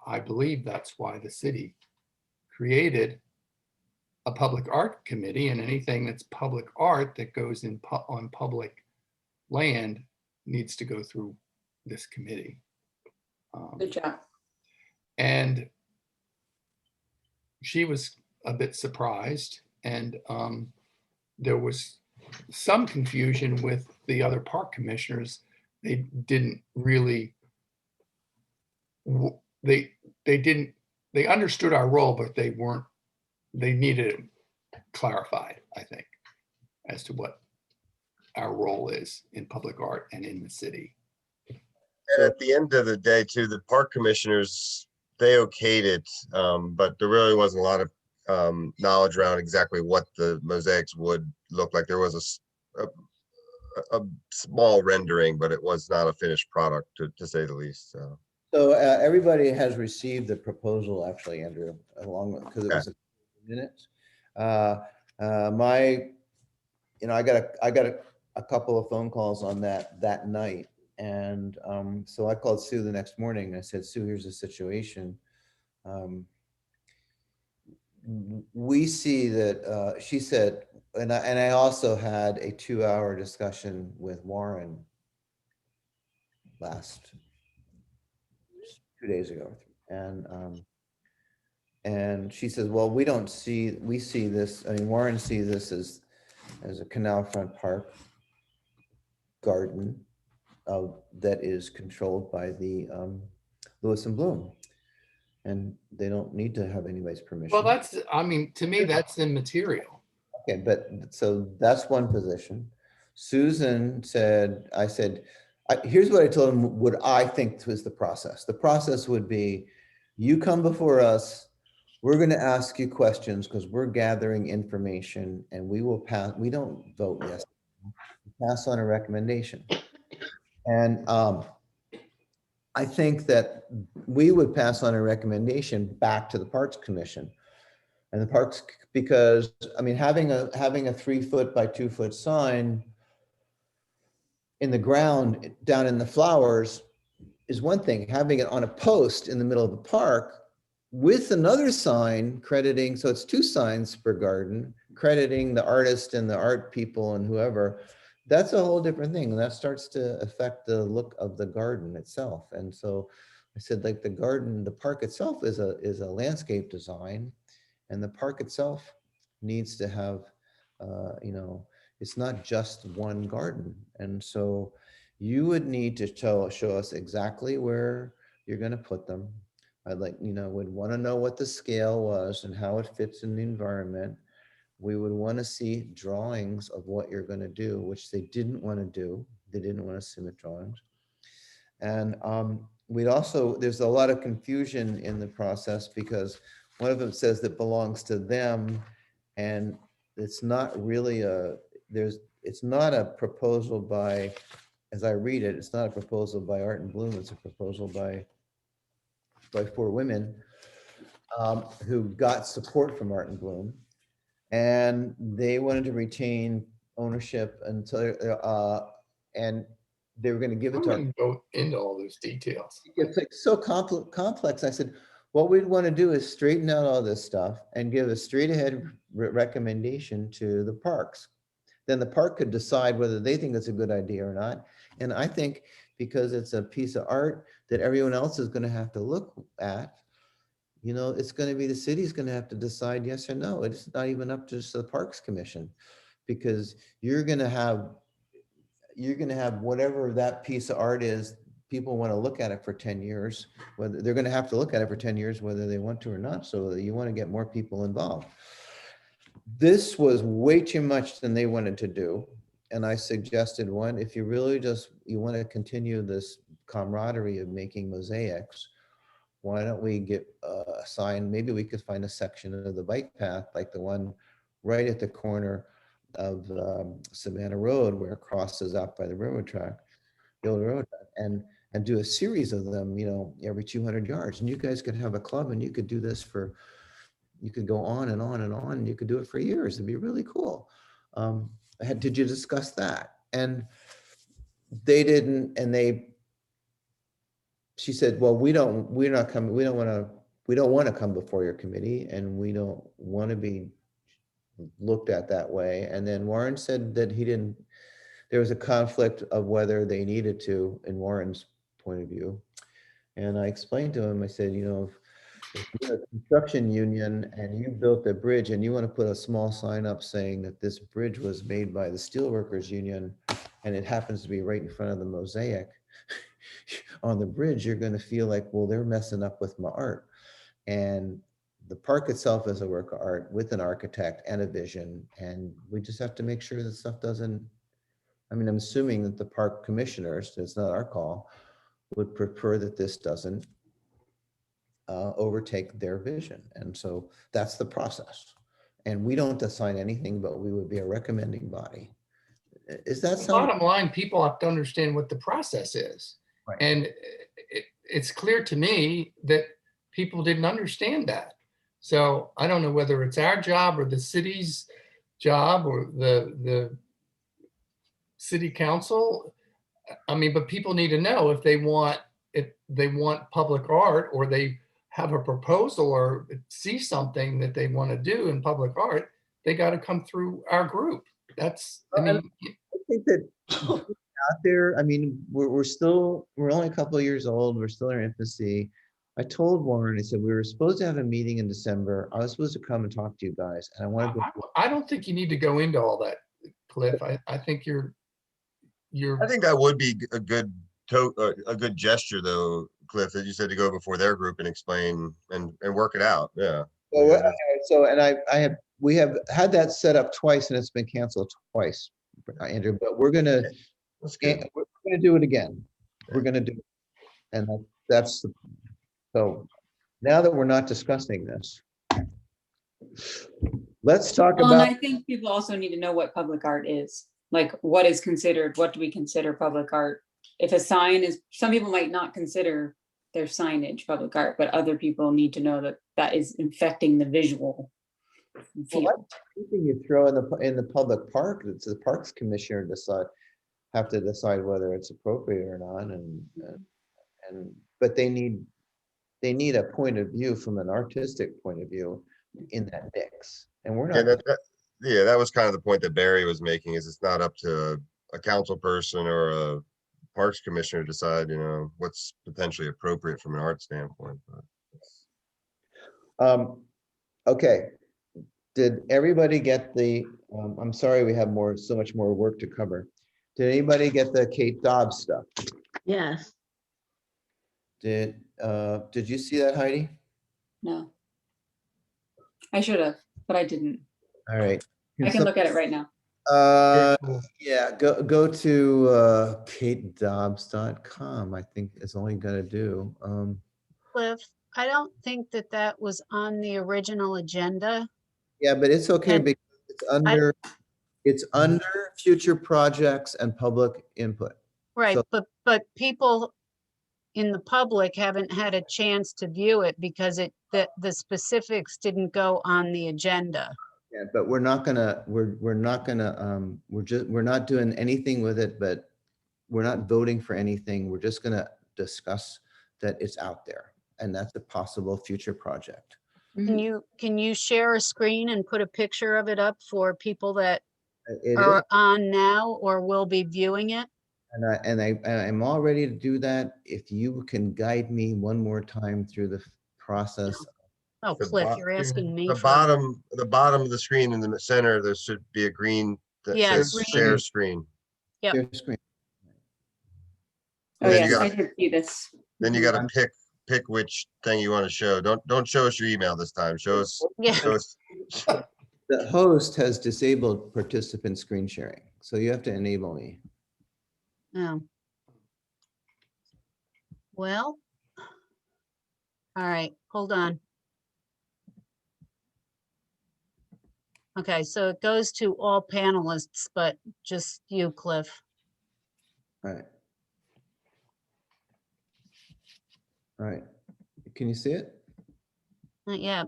[SPEAKER 6] I believe that's why the city created a Public Art Committee, and anything that's public art that goes on public land needs to go through this committee.
[SPEAKER 8] Good job.
[SPEAKER 6] And she was a bit surprised, and there was some confusion with the other park commissioners. They didn't really, they understood our role, but they needed it clarified, I think, as to what our role is in public art and in the city.
[SPEAKER 5] And at the end of the day, too, the park commissioners, they okayed it, but there really wasn't a lot of knowledge around exactly what the mosaics would look like. There was a small rendering, but it was not a finished product, to say the least.
[SPEAKER 3] So everybody has received the proposal, actually, Andrew, along with, because it was a minute. I got a couple of phone calls on that night. And so I called Sue the next morning and I said, Sue, here's the situation. We see that, she said, and I also had a 2-hour discussion with Warren 2 days ago. And And she says, well, we see this, I mean, Warren sees this as a Canalfront Park garden that is controlled by the Lewis and Bloom. And they don't need to have anybody's permission.
[SPEAKER 6] Well, that's, I mean, to me, that's immaterial.
[SPEAKER 3] Okay, but so that's one position. Susan said, here's what I told him, what I think was the process. The process would be, you come before us, we're going to ask you questions because we're gathering information, and we will pass, we don't vote yes, we pass on a recommendation. And I think that we would pass on a recommendation back to the Parks Commission. And the parks, because I mean, having a 3-foot by 2-foot sign in the ground down in the flowers is one thing. Having it on a post in the middle of the park with another sign crediting, so it's 2 signs per garden, crediting the artist and the art people and whoever, that's a whole different thing. And that starts to affect the look of the garden itself. And so I said, like, the park itself is a landscape design. And the park itself needs to have, it's not just one garden. And so you would need to show us exactly where you're going to put them. I'd would want to know what the scale was and how it fits in the environment. We would want to see drawings of what you're going to do, which they didn't want to do. They didn't want to submit drawings. And there's a lot of confusion in the process because one of them says that belongs to them, and it's not really it's not a proposal by, as I read it, it's not a proposal by Art and Bloom, it's a proposal by 4 women who got support from Art and Bloom, and they wanted to retain ownership until, and they were going to give it
[SPEAKER 6] I'm
[SPEAKER 3] to.
[SPEAKER 6] going to go into all those details.
[SPEAKER 3] It's like so complex. I said, what we'd want to do is straighten out all this stuff and give a straight ahead recommendation to the parks. Then the park could decide whether they think it's a good idea or not. And I think because it's a piece of art that everyone else is going to have to look at, it's going to be the city's going to have to decide yes or no. It's not even up to just the Parks Commission, because you're going to have whatever that piece of art is. People want to look at it for 10 years, whether they're going to have to look at it for 10 years, whether they want to or not. So you want to get more people involved. This was way too much than they wanted to do. And I suggested, one, if you really you want to continue this camaraderie of making mosaics, why don't we get a sign? Maybe we could find a section of the bike path, like the one right at the corner of Savannah Road, where it crosses out by the railroad track, the old railroad track, and do a series of them, every 200 yards. And you guys could have a club, and you could do this you could go on and on and on, and you could do it for years. It'd be really cool. Did you discuss that? And they didn't, and she said, well, we don't want to come before your committee, and we don't want to be looked at that way. And then Warren said that there was a conflict of whether they needed to, in Warren's point of view. And I explained to him, I said, if you're a construction union and you built a bridge and you want to put a small sign up saying that this bridge was made by the Steelworkers Union, and it happens to be right in front of the mosaic on the bridge, you're going to feel like, well, they're messing up with my art. And the park itself is a work of art with an architect and a vision. And we just have to make sure that stuff doesn't, I'm assuming that the park commissioners, it's not our call, would prefer that this doesn't overtake their vision. And so that's the process. And we don't assign anything, but we would be a recommending body. Is that something?
[SPEAKER 6] Bottom line, people have to understand what the process is.
[SPEAKER 3] Right.
[SPEAKER 6] And it's clear to me that people didn't understand that. So I don't know whether it's our job or the city's job or the city council. But people need to know if they want public art, or they have a proposal or see something that they want to do in public art, they got to come through our group. I
[SPEAKER 3] think that out there, we're only a couple of years old. We're still in our infancy. I told Warren, I said, we were supposed to have a meeting in December. I was supposed to come and talk to you guys, and I want to go.
[SPEAKER 6] I don't think you need to go into all that, Cliff. I think you're,
[SPEAKER 5] I think that would be a good a good gesture though, Cliff, that you said to go before their group and explain and work it out. Yeah.
[SPEAKER 3] So,
[SPEAKER 5] Yeah.
[SPEAKER 3] so, and we have had that set up twice and it's been canceled twice, Andrew, but we're gonna do it again. We're gonna do it. And that's the, so now that we're not discussing this, let's talk
[SPEAKER 8] Well, and
[SPEAKER 3] about,
[SPEAKER 8] I think people also need to know what public art is. Like, what is considered, what do we consider public art? If a sign is, some people might not consider their signage public art, but other people need to know that that is infecting the visual field.
[SPEAKER 3] anything you throw in the public park, it's the Parks Commissioner have to decide whether it's appropriate or not, but they need a point of view from an artistic point of view in that mix, and we're
[SPEAKER 5] Yeah,
[SPEAKER 3] not.
[SPEAKER 5] that was kind of the point that Barry was making, is it's not up to a council person or a Parks Commissioner to decide, what's potentially appropriate from an art standpoint. But
[SPEAKER 3] Okay, did everybody get the, I'm sorry, we have so much more work to cover. Did anybody get the Kate Dobbs stuff?
[SPEAKER 7] Yes.
[SPEAKER 3] Did you see that, Heidi?
[SPEAKER 8] No. I should have, but I didn't.
[SPEAKER 3] All right.
[SPEAKER 8] I can look at it right now.
[SPEAKER 3] Yeah, go to katedobbs.com, I think is all you gotta do.
[SPEAKER 1] Cliff, I don't think that was on the original agenda.
[SPEAKER 3] Yeah, but it's okay
[SPEAKER 1] And
[SPEAKER 3] because it's under future projects and public input.
[SPEAKER 1] Right,
[SPEAKER 3] So-
[SPEAKER 1] but people in the public haven't had a chance to view it because the specifics didn't go on the agenda.
[SPEAKER 3] Yeah, but we're not doing anything with it, but we're not voting for anything. We're just gonna discuss that it's out there, and that's a possible future project.
[SPEAKER 1] Can you share a screen and put a picture of it up for people that
[SPEAKER 3] It is,
[SPEAKER 1] are on now or will be viewing it?
[SPEAKER 3] and I'm all ready to do that. If you can guide me one more time through the process.
[SPEAKER 1] Oh,
[SPEAKER 5] The
[SPEAKER 1] Cliff,
[SPEAKER 5] bo-
[SPEAKER 1] you're asking me
[SPEAKER 5] the
[SPEAKER 1] for,
[SPEAKER 5] bottom of the screen in the center, there should be a green that
[SPEAKER 1] Yeah,
[SPEAKER 5] says
[SPEAKER 1] green.
[SPEAKER 5] share screen.
[SPEAKER 1] Yep.
[SPEAKER 3] Share screen.
[SPEAKER 8] Oh,
[SPEAKER 5] Then you
[SPEAKER 8] yes,
[SPEAKER 5] gotta-
[SPEAKER 8] I did see this.
[SPEAKER 5] Then you gotta pick which thing you want to show. Don't show us your email this time. Show us.
[SPEAKER 1] yeah,
[SPEAKER 3] The host has disabled participant screen sharing, so you have to enable me.
[SPEAKER 1] oh. Well, all right, hold on. Okay, so it goes to all panelists, but just you, Cliff.
[SPEAKER 3] All right. All right. Can you see it?
[SPEAKER 1] Not yet.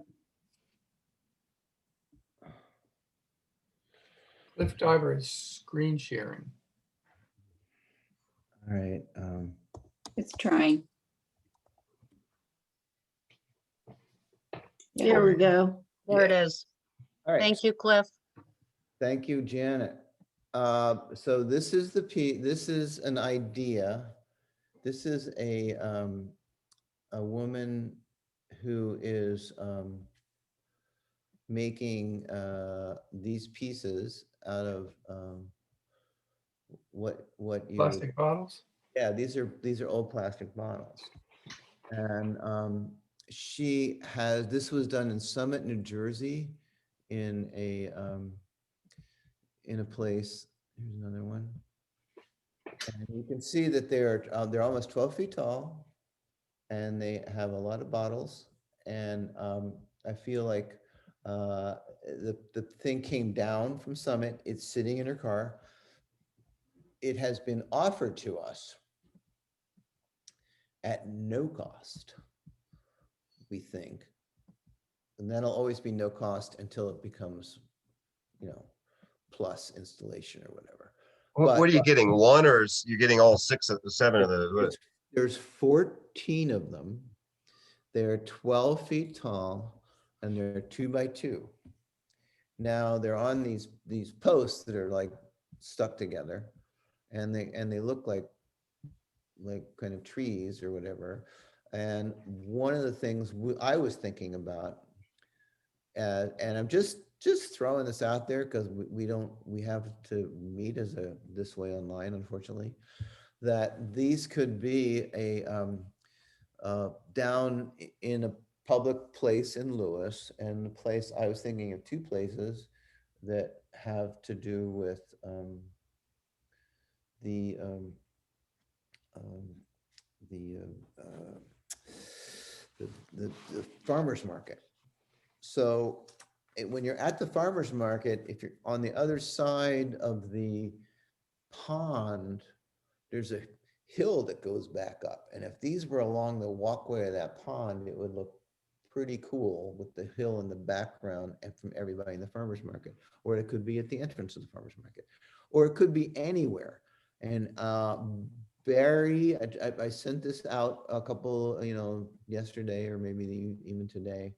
[SPEAKER 6] Cliff Diver is screen sharing.
[SPEAKER 3] All right.
[SPEAKER 8] It's trying.
[SPEAKER 7] There we go.
[SPEAKER 1] There it is.
[SPEAKER 3] All right.
[SPEAKER 1] Thank you, Cliff.
[SPEAKER 3] Thank you, Janet. So this is this is an idea. This is a woman who is making these pieces out of what you
[SPEAKER 6] Plastic bottles?
[SPEAKER 3] Yeah, these are old plastic bottles. And this was done in Summit, New Jersey, in a place. Here's another one. And you can see that they're almost 12 feet tall, and they have a lot of bottles. And I feel like the thing came down from Summit. It's sitting in her car. It has been offered to us at no cost, we think. And that'll always be no cost until it becomes, plus installation or whatever.
[SPEAKER 5] What are you getting? One, or you getting all 6 of the 7 of those?
[SPEAKER 3] There's 14 of them. They're 12 feet tall and they're 2 by 2. Now they're on these posts that are like stuck together, and they look like kind of trees or whatever. And one of the things I was thinking about, and I'm just throwing this out there because we have to meet this way online, unfortunately, that these could be down in a public place in Lewis, and the place, I was thinking of two places that have to do with the the, the farmer's market. So when you're at the farmer's market, if you're on the other side of the pond, there's a hill that goes back up. And if these were along the walkway of that pond, it would look pretty cool with the hill in the background and from everybody in the farmer's market. Or it could be at the entrance of the farmer's market, or it could be anywhere. And Barry, I sent this out a couple, yesterday or maybe even today.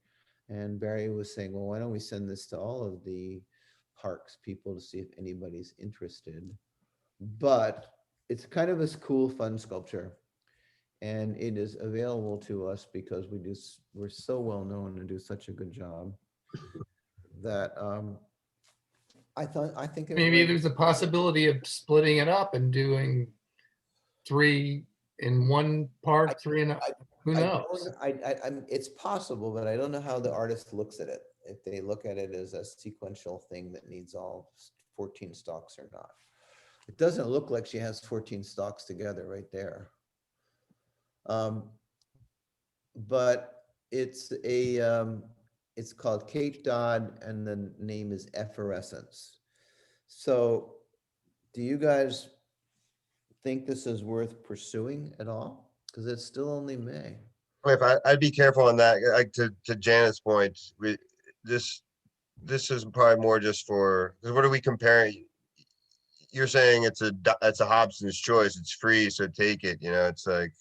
[SPEAKER 3] And Barry was saying, well, why don't we send this to all of the parks people to see if anybody's interested? But it's kind of this cool, fun sculpture. And it is available to us because we're so well known and do such a good job that I think
[SPEAKER 6] Maybe there's a possibility of splitting it up and doing 3 in one park, 3 in, who knows?
[SPEAKER 3] It's possible, but I don't know how the artist looks at it. If they look at it as a sequential thing that needs all 14 stalks or not. It doesn't look like she has 14 stalks together right there. But it's called Cape Cod, and the name is Effervescence. So do you guys think this is worth pursuing at all? Because it's still only May.
[SPEAKER 5] I'd be careful on that. Like to Janet's point, this is probably more just for, because what are we comparing? You're saying it's a Hobson's choice. It's free, so take it. It's like,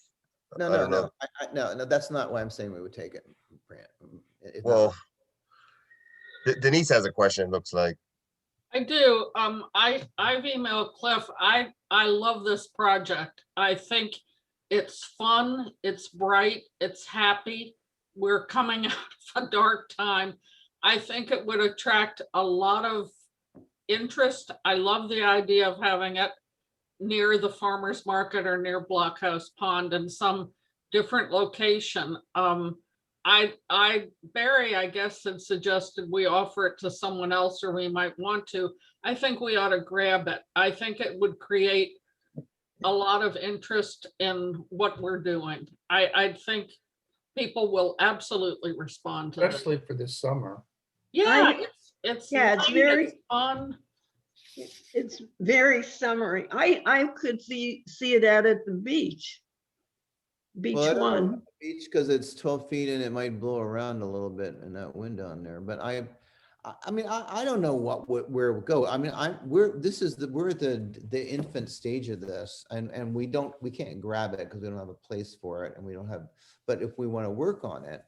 [SPEAKER 3] No,
[SPEAKER 5] I don't know.
[SPEAKER 3] No, that's not why I'm saying we would take it, Brant. It's not.
[SPEAKER 5] Well, Denise has a question, it looks like.
[SPEAKER 4] I do. I've emailed Cliff. I love this project. I think it's fun, it's bright, it's happy. We're coming out of a dark time. I think it would attract a lot of interest. I love the idea of having it near the farmer's market or near Blockhouse Pond in some different location. Barry, I guess, had suggested we offer it to someone else, or we might want to. I think we ought to grab it. I think it would create a lot of interest in what we're doing. I think people will absolutely respond to this.
[SPEAKER 6] Especially for this summer.
[SPEAKER 4] Yeah, it's
[SPEAKER 7] Yeah, it's
[SPEAKER 4] light,
[SPEAKER 7] very-
[SPEAKER 4] it's fun.
[SPEAKER 7] It's very summery. I could see it out at the beach. Beach
[SPEAKER 3] Well, I don't know
[SPEAKER 7] one.
[SPEAKER 3] about the beach because it's 12 feet and it might blow around a little bit in that wind down there. But I mean, I don't know where it would go. I mean, we're at the infant stage of this, and we can't grab it because we don't have a place for it, and we don't have. But if we want to work on it,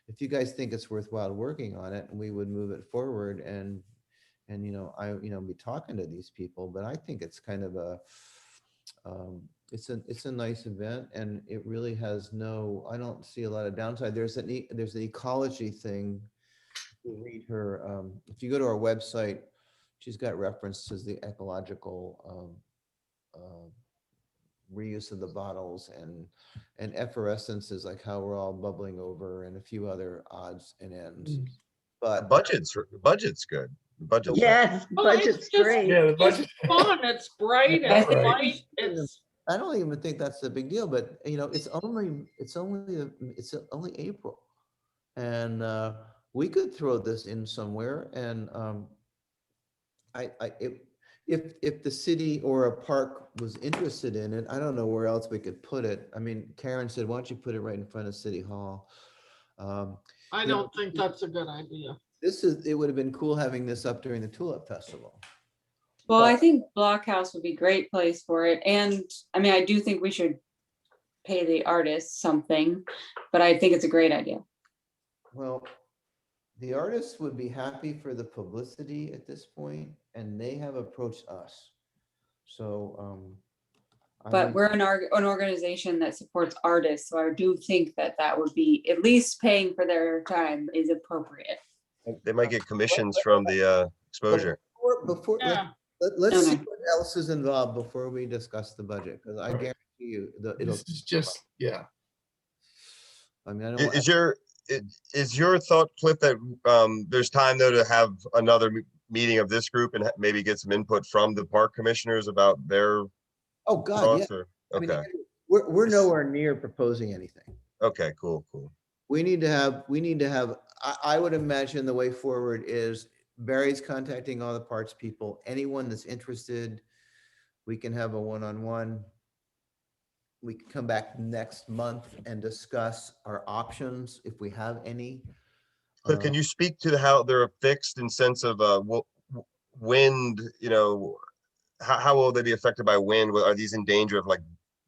[SPEAKER 3] if you guys think it's worthwhile working on it, we would move it forward and be talking to these people. But I think it's kind of a it's a nice event, and it really has I don't see a lot of downside. There's an ecology thing. You read her, if you go to our website, she's got references the ecological reuse of the bottles, and effervescence is like how we're all bubbling over, and a few other odds and ends. But
[SPEAKER 5] Budget's good. Budget's good.
[SPEAKER 7] Yes,
[SPEAKER 4] Oh,
[SPEAKER 7] budget's
[SPEAKER 4] just-
[SPEAKER 7] great.
[SPEAKER 6] Yeah, the
[SPEAKER 4] It's
[SPEAKER 6] budget.
[SPEAKER 4] fun, it's bright,
[SPEAKER 6] That's
[SPEAKER 4] it's
[SPEAKER 6] right.
[SPEAKER 4] light, it's,
[SPEAKER 3] I don't even think that's a big deal, but it's only April, and we could throw this in somewhere. And if the city or a park was interested in it, I don't know where else we could put it. I mean, Karen said, why don't you put it right in front of City Hall?
[SPEAKER 4] I don't think that's a good idea.
[SPEAKER 3] It would have been cool having this up during the Tulip Festival.
[SPEAKER 8] Well, I think Blockhouse would be a great place for it. And I mean, I do think we should pay the artist something, but I think it's a great idea.
[SPEAKER 3] Well, the artists would be happy for the publicity at this point, and they have approached us. So I
[SPEAKER 8] But
[SPEAKER 3] mean,
[SPEAKER 8] we're an organization that supports artists, so I do think that that would be, at least paying for their time is appropriate.
[SPEAKER 5] They might get commissions from the exposure.
[SPEAKER 3] before,
[SPEAKER 4] Yeah,
[SPEAKER 3] let's see
[SPEAKER 8] Okay.
[SPEAKER 3] what else is involved before we discuss the budget, because I
[SPEAKER 6] Right.
[SPEAKER 3] guarantee you, it'll,
[SPEAKER 6] This is just, yeah.
[SPEAKER 3] I mean, I don't.
[SPEAKER 5] Is your thought, Cliff, that there's time though to have another meeting of this group and maybe get some input from the park commissioners about their
[SPEAKER 3] Oh, God, yeah.
[SPEAKER 5] thoughts? Or,
[SPEAKER 3] I mean,
[SPEAKER 5] okay,
[SPEAKER 3] we're nowhere near proposing anything.
[SPEAKER 5] okay, cool.
[SPEAKER 3] We need to have, I would imagine the way forward is Barry's contacting all the parts people, anyone that's interested, we can have a one-on-one. We can come back next month and discuss our options if we have any.
[SPEAKER 5] Cliff, can you speak to how they're fixed in sense of wind, how will they be affected by wind? Are these in danger of like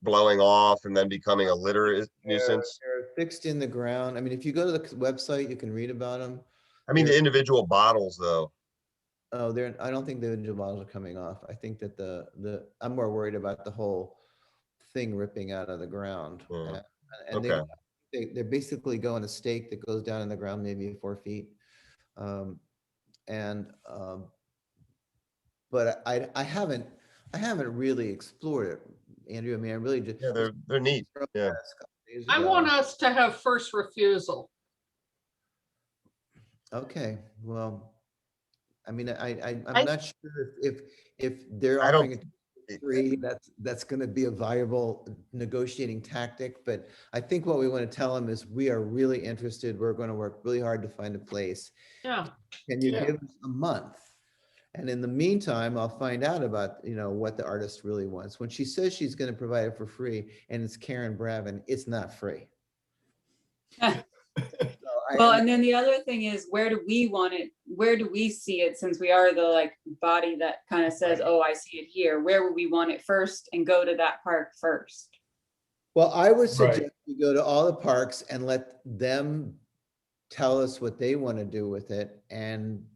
[SPEAKER 5] blowing off and then becoming a litter nuisance?
[SPEAKER 3] They're fixed in the ground. I mean, if you go to the website, you can read about them.
[SPEAKER 5] I mean, the individual bottles though.
[SPEAKER 3] Oh, I don't think the individual bottles are coming off. I think that I'm more worried about the whole thing ripping out of the ground.
[SPEAKER 5] Yeah.
[SPEAKER 3] And
[SPEAKER 5] Okay.
[SPEAKER 3] they're basically going a stake that goes down in the ground, maybe 4 feet. But I haven't really explored it, Andrew. I mean, I really just.
[SPEAKER 5] Yeah, they're neat. Yeah.
[SPEAKER 4] I want us to have first refusal.
[SPEAKER 3] Okay, well, I mean, I'm
[SPEAKER 1] I-
[SPEAKER 3] not sure if they're
[SPEAKER 5] I don't-
[SPEAKER 3] offering it free, that's gonna be a viable negotiating tactic, but I think what we want to tell them is we are really interested. We're going to work really hard to find a place.
[SPEAKER 4] Yeah,
[SPEAKER 3] Can you
[SPEAKER 6] Yeah.
[SPEAKER 3] give us a month? And in the meantime, I'll find out about, what the artist really wants. When she says she's going to provide it for free and it's Karen Bravin, it's not free. So
[SPEAKER 8] Well, and then the other thing is, where do we want it? Where do we see it? Since we are the body that kind of says, oh, I see it here. Where would we want it first and go to that park first?
[SPEAKER 3] Well, I would
[SPEAKER 6] Right.
[SPEAKER 3] suggest we go to all the parks and let them tell us what they want to do with it and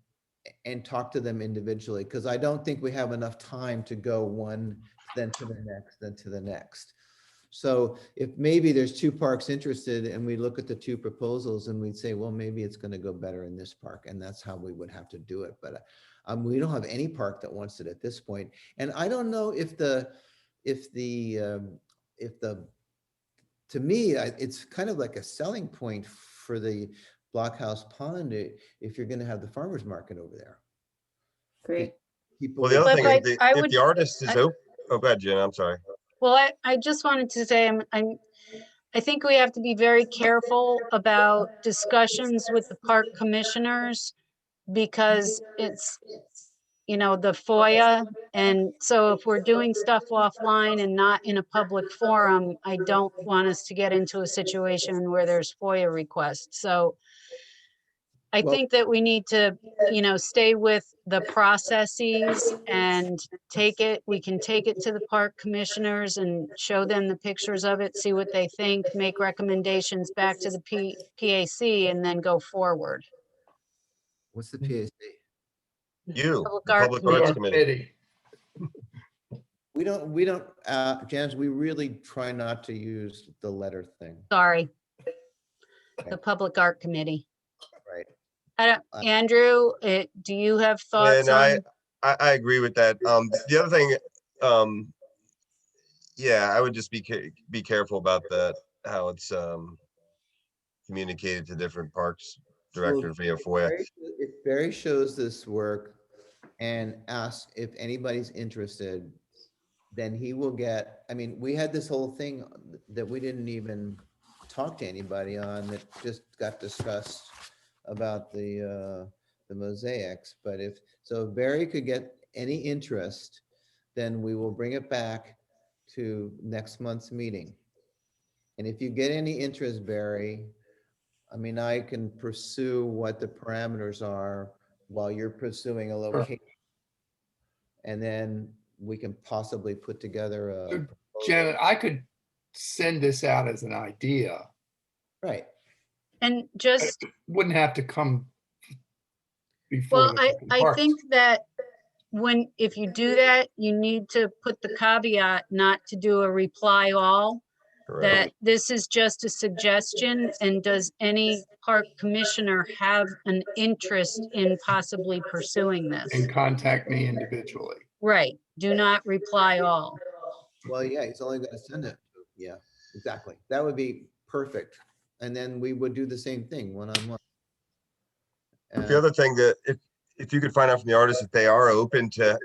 [SPEAKER 3] talk to them individually, because I don't think we have enough time to go one, then to the next, then to the next. So if maybe there's 2 parks interested and we look at the 2 proposals and we'd say, well, maybe it's going to go better in this park, and that's how we would have to do it. But we don't have any park that wants it at this point. And I don't know to me, it's kind of like a selling point for the Blockhouse Pond if you're going to have the farmer's market over there.
[SPEAKER 8] Great.
[SPEAKER 3] People
[SPEAKER 5] Well, the other
[SPEAKER 1] But
[SPEAKER 5] thing is
[SPEAKER 1] I
[SPEAKER 5] if
[SPEAKER 1] would-
[SPEAKER 5] the artist is open. Oh, go ahead, Jen. I'm sorry.
[SPEAKER 1] Well, I just wanted to say, I think we have to be very careful about discussions with the park commissioners, because it's, the FOIA. And so if we're doing stuff offline and not in a public forum, I don't want us to get into a situation where there's FOIA requests. So I
[SPEAKER 3] Well-
[SPEAKER 1] think that we need to, stay with the processes and we can take it to the park commissioners and show them the pictures of it, see what they think, make recommendations back to the PAC, and then go forward.
[SPEAKER 3] What's the PAC?
[SPEAKER 5] You,
[SPEAKER 1] Public
[SPEAKER 5] the
[SPEAKER 1] Art
[SPEAKER 5] Public
[SPEAKER 1] Committee.
[SPEAKER 5] Arts Committee.
[SPEAKER 3] We don't, Janice, we really try not to use the letter thing,
[SPEAKER 1] Sorry.
[SPEAKER 3] Okay.
[SPEAKER 1] The Public Art Committee.
[SPEAKER 3] right?
[SPEAKER 1] Andrew, do you have thoughts
[SPEAKER 5] And
[SPEAKER 1] on?
[SPEAKER 5] I agree with that. The other thing, yeah, I would just be careful about that, how it's communicated to different parks directors via FOIA.
[SPEAKER 3] If Barry shows this work and asks if anybody's interested, then he will get, I mean, we had this whole thing that we didn't even talk to anybody on that just got discussed about the mosaics. But if Barry could get any interest, then we will bring it back to next month's meeting. And if you get any interest, Barry, I mean, I can pursue what the parameters are while you're pursuing a location. And then we can possibly put together a
[SPEAKER 6] So,
[SPEAKER 3] proposal.
[SPEAKER 6] Janet, I could send this out as an idea.
[SPEAKER 3] Right.
[SPEAKER 1] And just,
[SPEAKER 6] Wouldn't have to come before.
[SPEAKER 1] well,
[SPEAKER 6] the
[SPEAKER 1] I
[SPEAKER 6] parks.
[SPEAKER 1] think that if you do that, you need to put the caveat not to do a reply all,
[SPEAKER 5] Correct.
[SPEAKER 1] that this is just a suggestion, and does any park commissioner have an interest in possibly pursuing this?
[SPEAKER 6] And contact me individually.
[SPEAKER 1] Right, do not reply all.
[SPEAKER 3] Well, yeah, he's only gonna send it. Yeah, exactly. That would be perfect. And then we would do the same thing one-on-one.
[SPEAKER 5] But the other thing that if you could find out from the artists if they are open to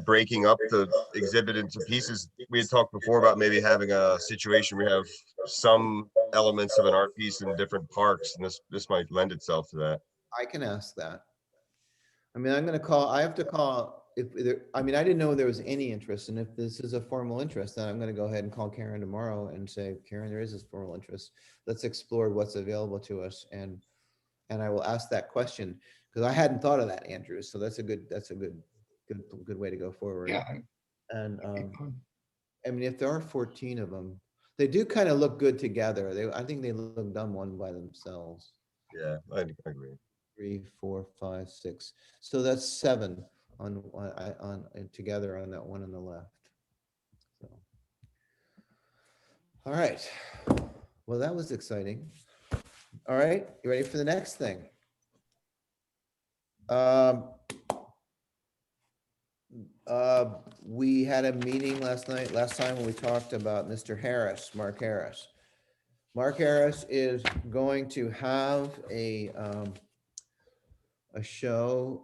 [SPEAKER 5] breaking up the exhibit into pieces, we had talked before about maybe having a situation where we have some elements of an art piece in different parks, and this might lend itself to that.
[SPEAKER 3] I can ask that. I mean, I have to call, I mean, I didn't know there was any interest, and if this is a formal interest, then I'm gonna go ahead and call Karen tomorrow and say, Karen, there is this formal interest. Let's explore what's available to us, and I will ask that question, because I hadn't thought of that, Andrew, so that's a good way to go forward.
[SPEAKER 6] Yeah.
[SPEAKER 3] And, I mean, if there are 14 of them, they do kind of look good together. I think they look dumb one by themselves.
[SPEAKER 5] Yeah, I agree.
[SPEAKER 3] 3, 4, 5, 6. So that's 7 on together on that one on the left. So, all right. Well, that was exciting. All right, you ready for the next thing? We had a meeting last time when we talked about Mr. Harris, Mark Harris. Mark Harris is going to have a show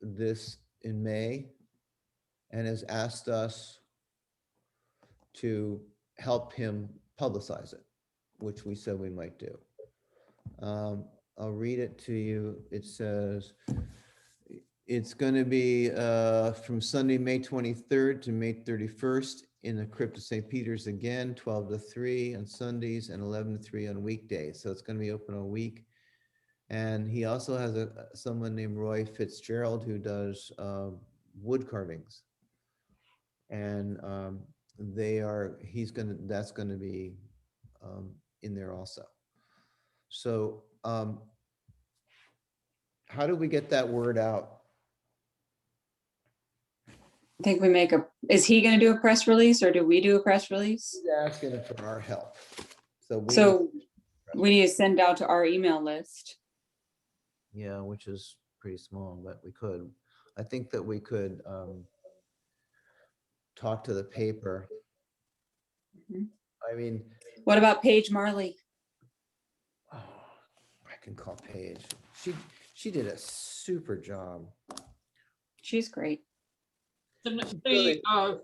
[SPEAKER 3] this in May, and has asked us to help him publicize it, which we said we might do. I'll read it to you. It says, it's going to be from Sunday, May 23rd to May 31st in the crypt of St. Peter's again, 12 to 3 on Sundays and 11 to 3 on weekdays. So it's going to be open a week. And he also has someone named Roy Fitzgerald who does wood carvings. And that's going to be in there also. So how do we get that word out?
[SPEAKER 8] I think we is he gonna do a press release or do we do a press release?
[SPEAKER 3] He's asking for our help. So
[SPEAKER 8] we need to send out to our email list.
[SPEAKER 3] Yeah, which is pretty small, but we could. I think that we could talk to the paper.
[SPEAKER 8] Mhm.
[SPEAKER 3] I mean,
[SPEAKER 8] What about Paige Marley?
[SPEAKER 3] oh, I can call Paige. She did a super job.
[SPEAKER 8] She's great.
[SPEAKER 4] The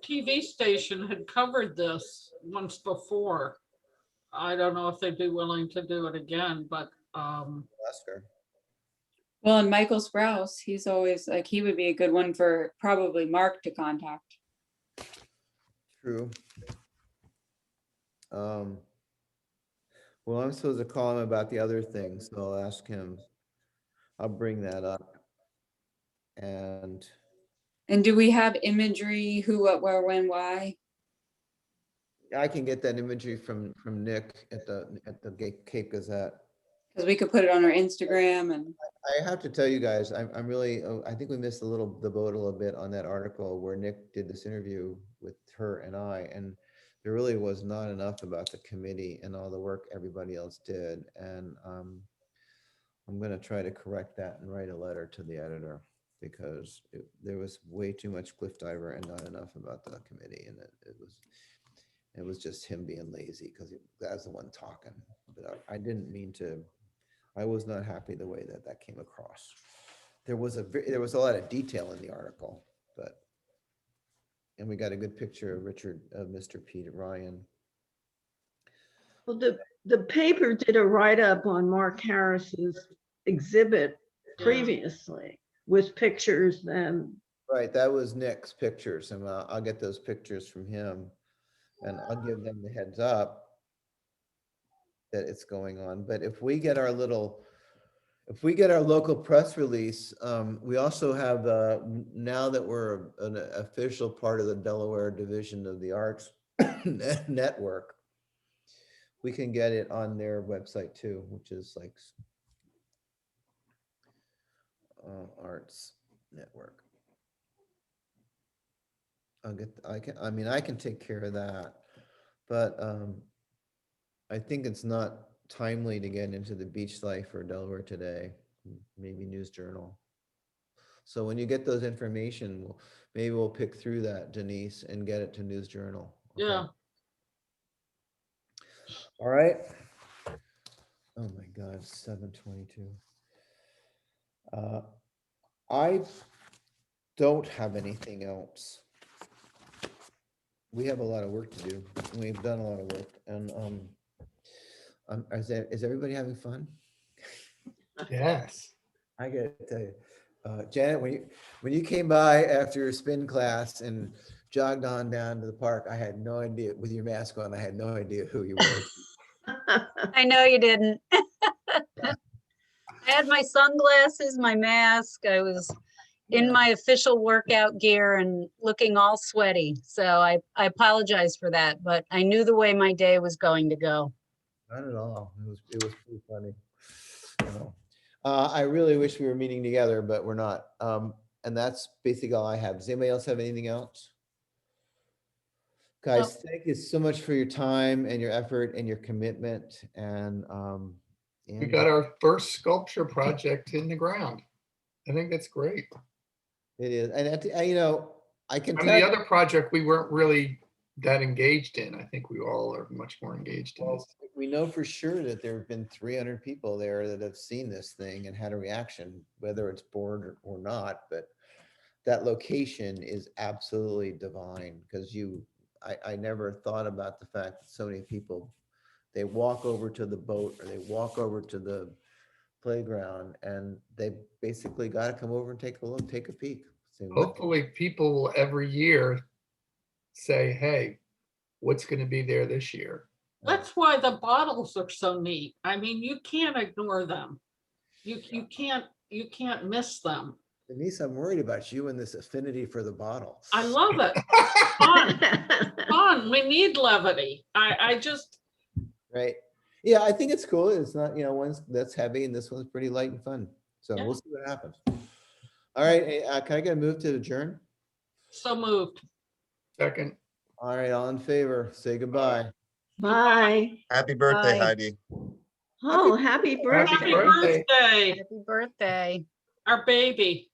[SPEAKER 4] TV station had covered this once before. I don't know if they'd be willing to do it again, but
[SPEAKER 3] Ask her.
[SPEAKER 8] Well, and Michael Sprouse, he's always like, he would be a good one for probably Mark to contact.
[SPEAKER 3] True. Well, I'm supposed to call him about the other things, so I'll ask him. I'll bring that up.
[SPEAKER 8] And do we have imagery, who, what, where, when, why?
[SPEAKER 3] I can get that imagery from Nick at the Cape Gazette.
[SPEAKER 8] Because we could put it on our Instagram. And
[SPEAKER 3] I have to tell you guys, I'm really, I think we missed the boat a little bit on that article where Nick did this interview with her and I, and there really was not enough about the committee and all the work everybody else did. And I'm going to try to correct that and write a letter to the editor, because there was way too much cliff diver and not enough about the committee. And it was just him being lazy because that was the one talking. But I didn't mean to. I was not happy the way that came across. There was a lot of detail in the article, and we got a good picture of Mr. Peter Ryan.
[SPEAKER 7] Well, the paper did a write-up on Mark Harris's exhibit previously with pictures and.
[SPEAKER 3] Right, that was Nick's pictures, and I'll get those pictures from him, and I'll give them the heads up that it's going on. But if we get our local press release, we also have, now that we're an official part of the Delaware Division of the Arts Network, we can get it on their website too, which is like Arts Network. I can take care of that. But I think it's not timely to get into the beach life or Delaware Today, maybe News Journal. So when you get those information, maybe we'll pick through that, Denise, and get it to News Journal. Okay?
[SPEAKER 4] Yeah.
[SPEAKER 3] All right. Oh my God, 7:22. I don't have anything else. We have a lot of work to do. We've done a lot of work, and is everybody having fun?
[SPEAKER 6] Yes.
[SPEAKER 3] I gotta tell you, Janet, when you came by after your spin class and jogged on down to the park, I had no idea, with your mask on, I had no idea who you were.
[SPEAKER 1] I know you didn't. I had my sunglasses, my mask. I was in my official workout gear and looking all sweaty. So I apologize for that, but I knew the way my day was going to go.
[SPEAKER 3] Not at all. It was pretty funny. You know. I really wish we were meeting together, but we're not. And that's basically all I have. Does anybody else have anything else? Guys, thank you so much for your time and your effort and your commitment. And
[SPEAKER 6] We got our first sculpture project in the ground. I think that's great.
[SPEAKER 3] it is. And you know, I can
[SPEAKER 6] I
[SPEAKER 3] tell
[SPEAKER 6] mean,
[SPEAKER 3] you,
[SPEAKER 6] the other project we weren't really that engaged in. I think we all are much more engaged in
[SPEAKER 3] well,
[SPEAKER 6] this.
[SPEAKER 3] we know for sure that there have been 300 people there that have seen this thing and had a reaction, whether it's bored or not. But that location is absolutely divine because I never thought about the fact that so many people, they walk over to the boat or they walk over to the playground and they basically got to come over and take a look, take a peek. Say, what the-
[SPEAKER 6] Hopefully people will every year say, hey, what's going to be there this year?
[SPEAKER 4] That's why the bottles are so neat. I mean, you can't ignore them. You can't miss them.
[SPEAKER 3] Denise, I'm worried about you and this affinity for the bottle.
[SPEAKER 4] I love it. Fun. We need levity. I just,
[SPEAKER 3] Right. Yeah, I think it's cool. It's not, you know, one's that's heavy and this one's pretty light and fun. So
[SPEAKER 4] Yeah.
[SPEAKER 3] we'll see what happens. All right. Can I get a move to adjourn?
[SPEAKER 4] so moved.
[SPEAKER 6] Second.
[SPEAKER 3] All right. All in favor, say goodbye.
[SPEAKER 7] Bye.
[SPEAKER 5] Happy birthday,
[SPEAKER 1] Bye.
[SPEAKER 5] Heidi.
[SPEAKER 7] Oh, happy
[SPEAKER 4] Happy
[SPEAKER 7] birthday.
[SPEAKER 6] birthday.
[SPEAKER 4] birthday,
[SPEAKER 1] Happy birthday.
[SPEAKER 4] our baby.